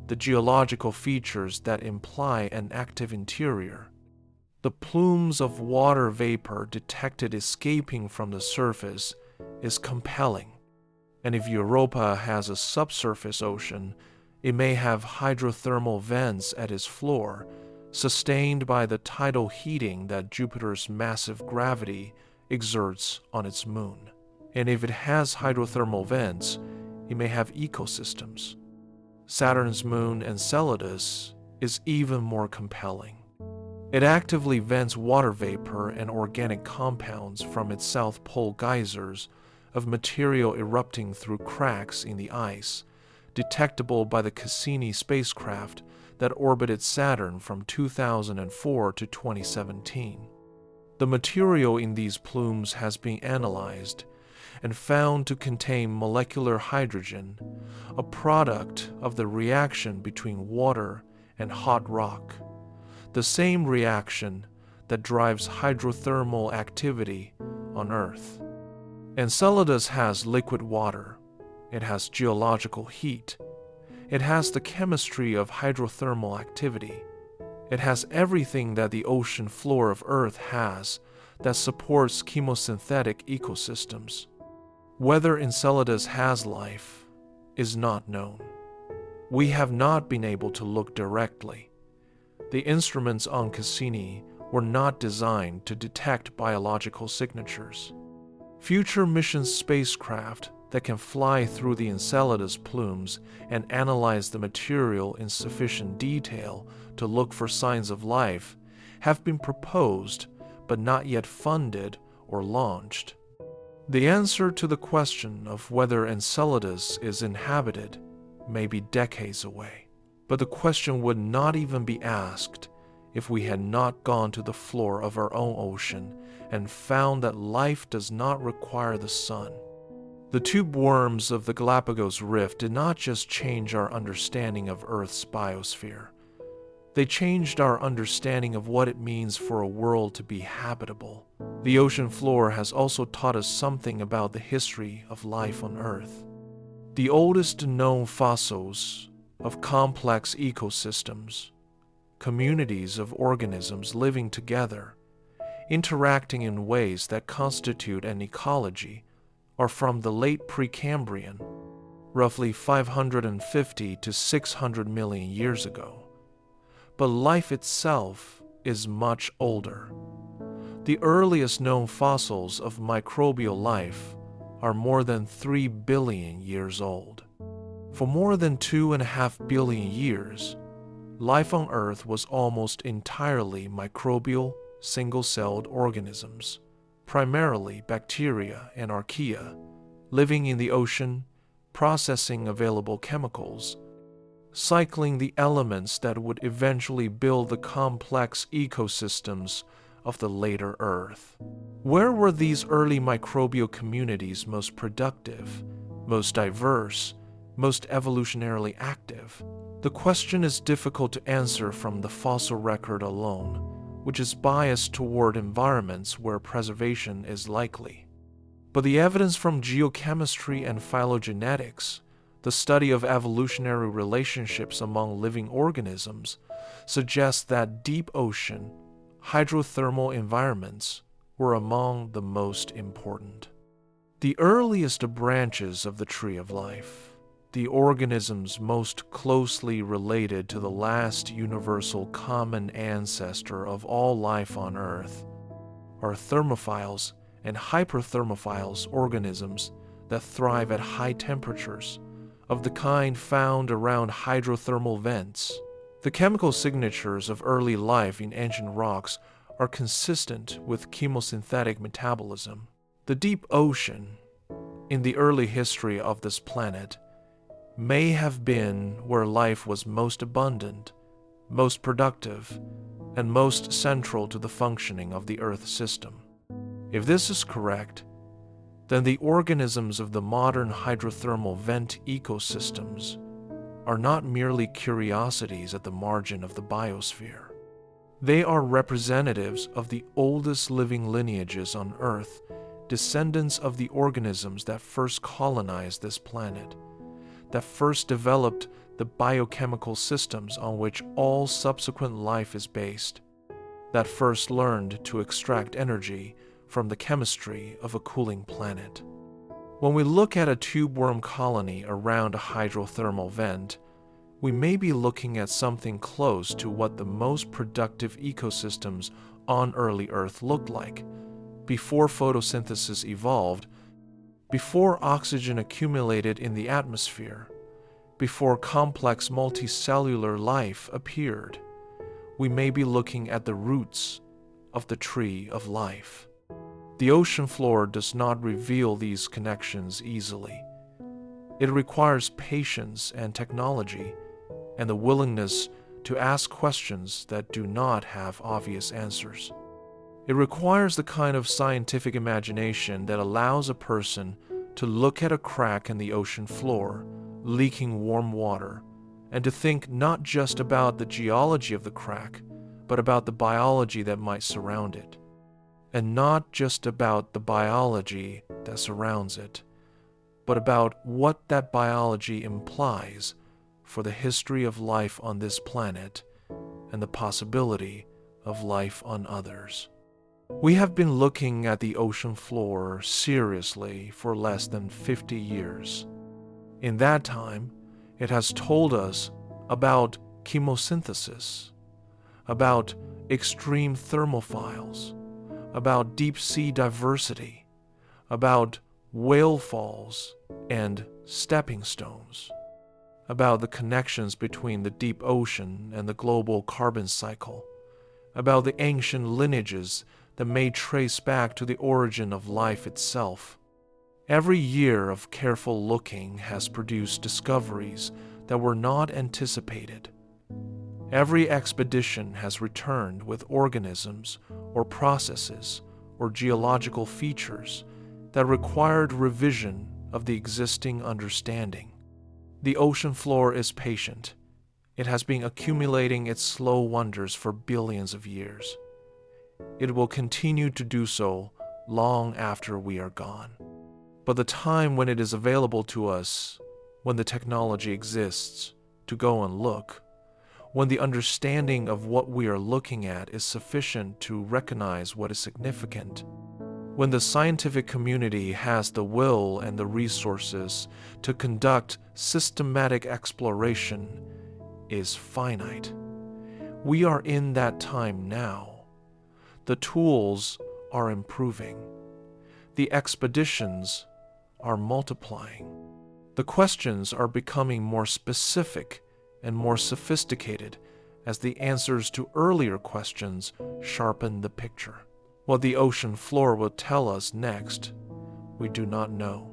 the geological features that imply an active interior, the plumes of water vapor detected escaping from the surface is compelling. And if Europa has a subsurface ocean, it may have hydrothermal vents at its floor, sustained by the tidal heating that Jupiter's massive gravity exerts on its moon. And if it has hydrothermal vents, it may have ecosystems. Saturn's moon Enceladus is even more compelling. It actively vents water vapor and organic compounds from its South Pole geysers of material erupting through cracks in the ice, detectable by the Cassini spacecraft that orbited Saturn from 2004 to 2017. The material in these plumes has been analyzed and found to contain molecular hydrogen, a product of the reaction between water and hot rock, the same reaction that drives hydrothermal activity on Earth. Enceladus has liquid water, it has geological heat, it has the chemistry of hydrothermal activity, it has everything that the ocean floor of Earth has that supports chemosynthetic ecosystems. Whether Enceladus has life is not known. We have not been able to look directly. The instruments on Cassini were not designed to detect biological signatures. Future mission spacecraft that can fly through the Enceladus plumes and analyze the material in sufficient detail to look for signs of life have been proposed but not yet funded or launched. The answer to the question of whether Enceladus is inhabited may be decades away, but the question would not even be asked if we had not gone to the floor of our own ocean and found that life does not require the sun. The tube worms of the Galapagos Rift did not just change our understanding of Earth's biosphere. They changed our understanding of what it means for a world to be habitable. The ocean floor has also taught us something about the history of life on Earth. The oldest known fossils of complex ecosystems, communities of organisms living together, interacting in ways that constitute an ecology, are from the late Precambrian, roughly 550 to 600 million years ago. But life itself is much older. The earliest known fossils of microbial life are more than 3 billion years old. For more than 2.5 billion years, life on Earth was almost entirely microbial, single-celled organisms, primarily bacteria and archaea, living in the ocean, processing available chemicals, cycling the elements that would eventually build the complex ecosystems of the later Earth. Where were these early microbial communities most productive, most diverse, most evolutionarily active? The question is difficult to answer from the fossil record alone, which is biased toward environments where preservation is likely. But the evidence from geochemistry and phylogenetics, the study of evolutionary relationships among living organisms, suggests that deep ocean, hydrothermal environments were among the most important. The earliest branches of the tree of life, the organisms most closely related to the last universal common ancestor of all life on Earth, are thermophiles and hyperthermophiles organisms that thrive at high temperatures, of the kind found around hydrothermal vents. The chemical signatures of early life in ancient rocks are consistent with chemosynthetic metabolism. The deep ocean, in the early history of this planet, may have been where life was most abundant, most productive, and most central to the functioning of the Earth system. If this is correct, then the organisms of the modern hydrothermal vent ecosystems are not merely curiosities at the margin of the biosphere. They are representatives of the oldest living lineages on Earth, descendants of the organisms that first colonized this planet, that first developed the biochemical systems on which all subsequent life is based, that first learned to extract energy from the chemistry of a cooling planet. When we look at a tube worm colony around a hydrothermal vent, we may be looking at something close to what the most productive ecosystems on early Earth looked like, before photosynthesis evolved, before oxygen accumulated in the atmosphere, before complex multicellular life appeared. We may be looking at the roots of the tree of life. The ocean floor does not reveal these connections easily. It requires patience and technology, and the willingness to ask questions that do not have obvious answers. It requires the kind of scientific imagination that allows a person to look at a crack in the ocean floor, leaking warm water, and to think not just about the geology of the crack, but about the biology that might surround it. And not just about the biology that surrounds it, but about what that biology implies for the history of life on this planet and the possibility of life on others. We have been looking at the ocean floor seriously for less than 50 years. In that time, it has told us about chemosynthesis, about extreme thermophiles, about deep-sea diversity, about whale falls and stepping stones, about the connections between the deep ocean and the global carbon cycle, about the ancient lineages that may trace back to the origin of life itself. Every year of careful looking has produced discoveries that were not anticipated. Every expedition has returned with organisms or processes or geological features that required revision of the existing understanding. The ocean floor is patient. It has been accumulating its slow wonders for billions of years. It will continue to do so long after we are gone. But the time when it is available to us, when the technology exists to go and look, when the understanding of what we are looking at is sufficient to recognize what is significant, when the scientific community has the will and the resources to conduct systematic exploration, is finite. We are in that time now. The tools are improving. The expeditions are multiplying. The questions are becoming more specific and more sophisticated as the answers to earlier questions sharpen the picture. What the ocean floor will tell us next, we do not know.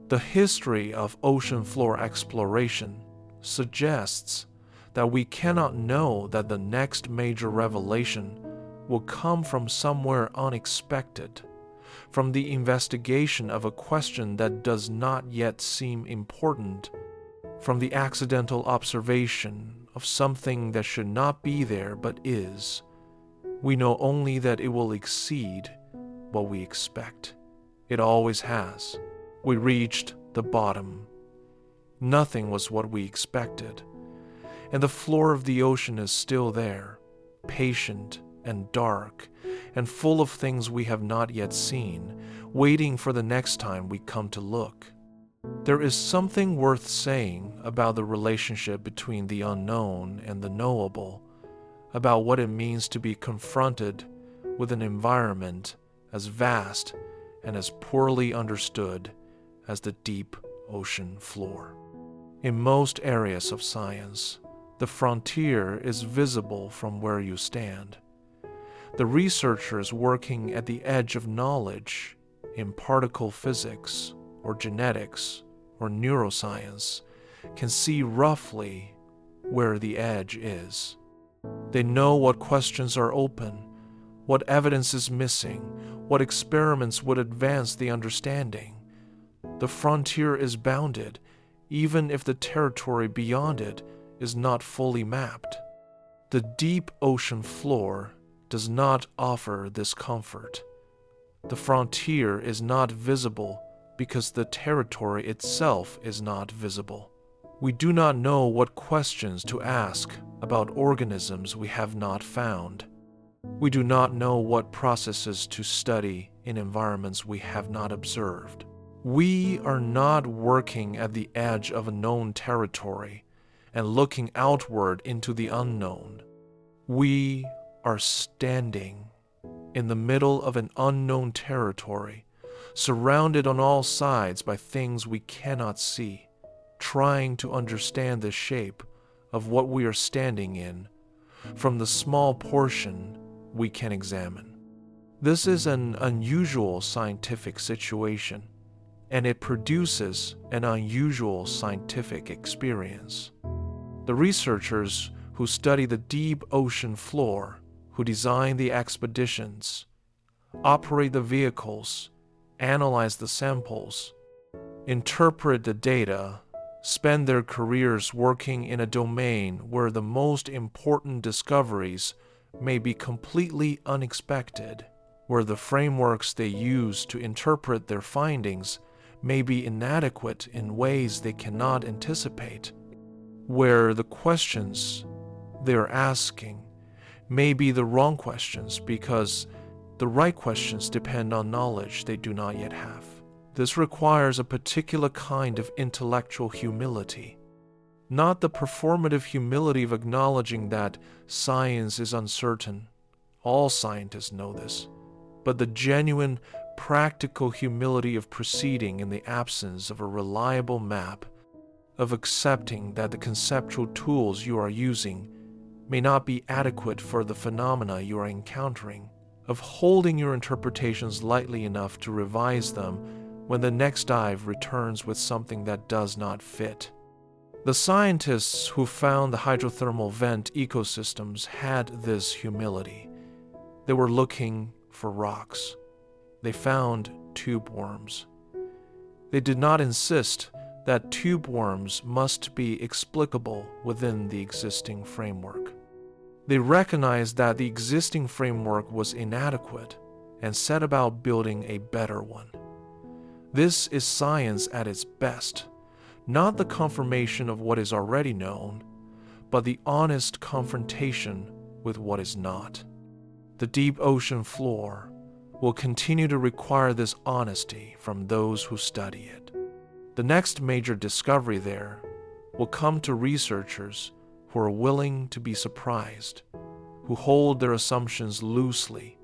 The history of ocean floor exploration suggests that we cannot know that the next major revelation will come from somewhere unexpected, from the investigation of a question that does not yet seem important, from the accidental observation of something that should not be there but is. We know only that it will exceed what we expect. It always has. We reached the bottom. Nothing was what we expected, and the floor of the ocean is still there, patient and dark, and full of things we have not yet seen, waiting for the next time we come to look. There is something worth saying about the relationship between the unknown and the knowable, about what it means to be confronted with an environment as vast and as poorly understood as the deep ocean floor. In most areas of science, the frontier is visible from where you stand. The researchers working at the edge of knowledge in particle physics or genetics or neuroscience can see roughly where the edge is. They know what questions are open, what evidence is missing, what experiments would advance the understanding. The frontier is bounded, even if the territory beyond it is not fully mapped. The deep ocean floor does not offer this comfort. The frontier is not visible because the territory itself is not visible. We do not know what questions to ask about organisms we have not found. We do not know what processes to study in environments we have not observed. We are not working at the edge of a known territory and looking outward into the unknown. We are standing in the middle of an unknown territory, surrounded on all sides by things we cannot see, trying to understand the shape of what we are standing in from the small portion we can examine. This is an unusual scientific situation, and it produces an unusual scientific experience. The researchers who study the deep ocean floor, who design the expeditions, operate the vehicles, analyze the samples, interpret the data, spend their careers working in a domain where the most important discoveries may be completely unexpected, where the frameworks they use to interpret their findings may be inadequate in ways they cannot anticipate, where the questions they're asking may be the wrong questions because the right questions depend on knowledge they do not yet have. This requires a particular kind of intellectual humility, not the performative humility of acknowledging that science is uncertain. All scientists know this, but the genuine, practical humility of proceeding in the absence of a reliable map, of accepting that the conceptual tools you are using may not be adequate for the phenomena you are encountering, of holding your interpretations lightly enough to revise them when the next dive returns with something that does not fit. The scientists who found the hydrothermal vent ecosystems had this humility. They were looking for rocks. They found tube worms. They did not insist that tube worms must be explicable within the existing framework. They recognized that the existing framework was inadequate and set about building a better one. This is science at its best, not the confirmation of what is already known, but the honest confrontation with what is not. The deep ocean floor will continue to require this honesty from those who study it. The next major discovery there will come to researchers who are willing to be surprised, who hold their assumptions loosely,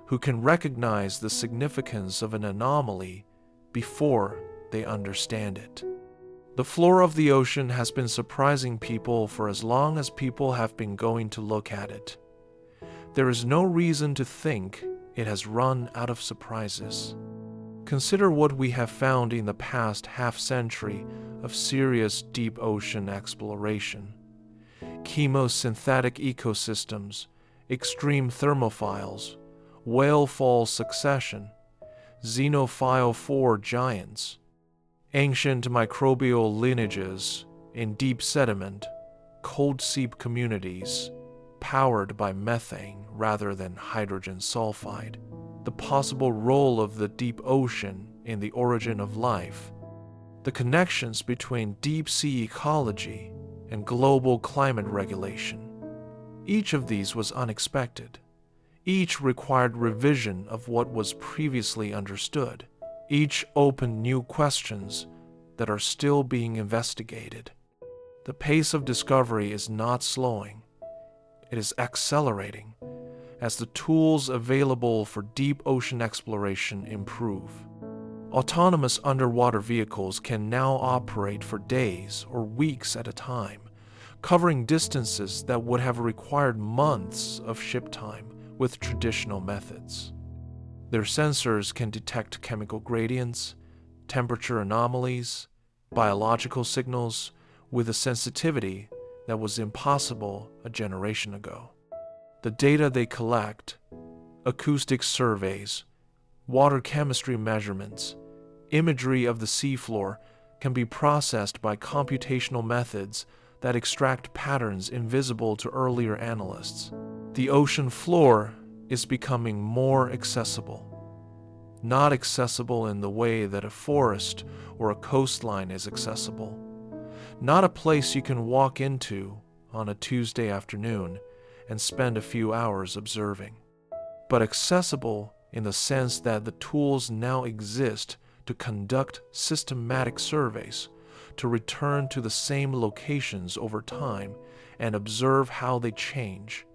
who can recognize the significance of an anomaly before they understand it. The floor of the ocean has been surprising people for as long as people have been going to look at it. There is no reason to think it has run out of surprises. Consider what we have found in the past half-century of serious deep ocean exploration. Chemosynthetic ecosystems, extreme thermophiles, whale fall succession, xenophile 4 giants, ancient microbial lineages in deep sediment, cold seep communities, powered by methane rather than hydrogen sulfide, the possible role of the deep ocean in the origin of life, the connections between deep sea ecology and global climate regulation. Each of these was unexpected. Each required revision of what was previously understood. Each opened new questions that are still being investigated. The pace of discovery is not slowing. It is accelerating as the tools available for deep ocean exploration improve. Autonomous underwater vehicles can now operate for days or weeks at a time, covering distances that would have required months of ship time with traditional methods. Their sensors can detect chemical gradients, temperature anomalies, biological signals with a sensitivity that was impossible a generation ago. The data they collect, acoustic surveys, water chemistry measurements, imagery of the seafloor, can be processed by computational methods that extract patterns invisible to earlier analysts. The ocean floor is becoming more accessible. Not accessible in the way that a forest or a coastline is accessible. Not a place you can walk into on a Tuesday afternoon and spend a few hours observing, but accessible in the sense that the tools now exist to conduct systematic surveys, to return to the same locations over time and observe how they change,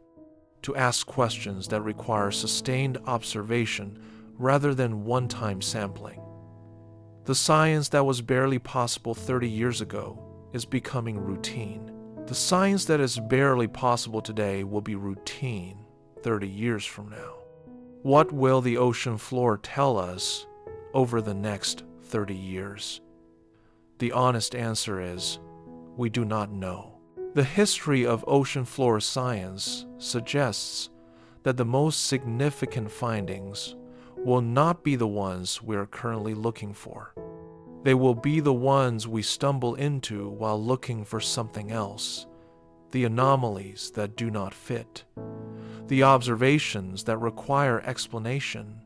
to ask questions that require sustained observation rather than one-time sampling. The science that was barely possible 30 years ago is becoming routine. The science that is barely possible today will be routine 30 years from now. What will the ocean floor tell us over the next 30 years? The honest answer is, we do not know. The history of ocean floor science suggests that the most significant findings will not be the ones we are currently looking for. They will be the ones we stumble into while looking for something else, the anomalies that do not fit, the observations that require explanation,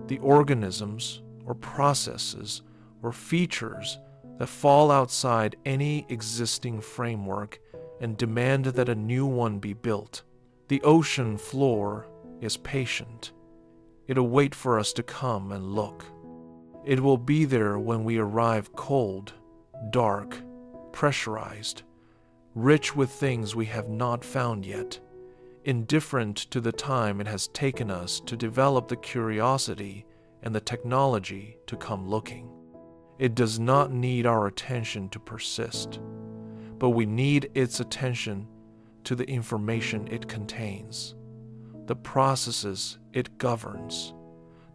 the organisms or processes or features that fall outside any existing framework and demand that a new one be built. The ocean floor is patient. It'll wait for us to come and look. It will be there when we arrive cold, dark, pressurized, rich with things we have not found yet, indifferent to the time it has taken us to develop the curiosity and the technology to come looking. It does not need our attention to persist, but we need its attention to the information it contains, the processes it governs,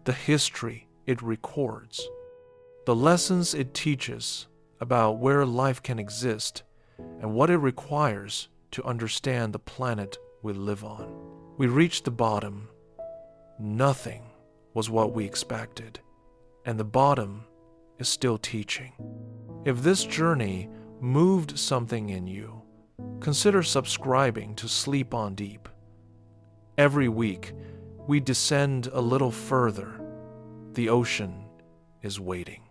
the history it records, the lessons it teaches about where life can exist and what it requires to understand the planet we live on. We reached the bottom. Nothing was what we expected, and the bottom is still teaching. If this journey moved something in you, consider subscribing to Sleep on Deep. Every week, we descend a little further. The ocean is waiting.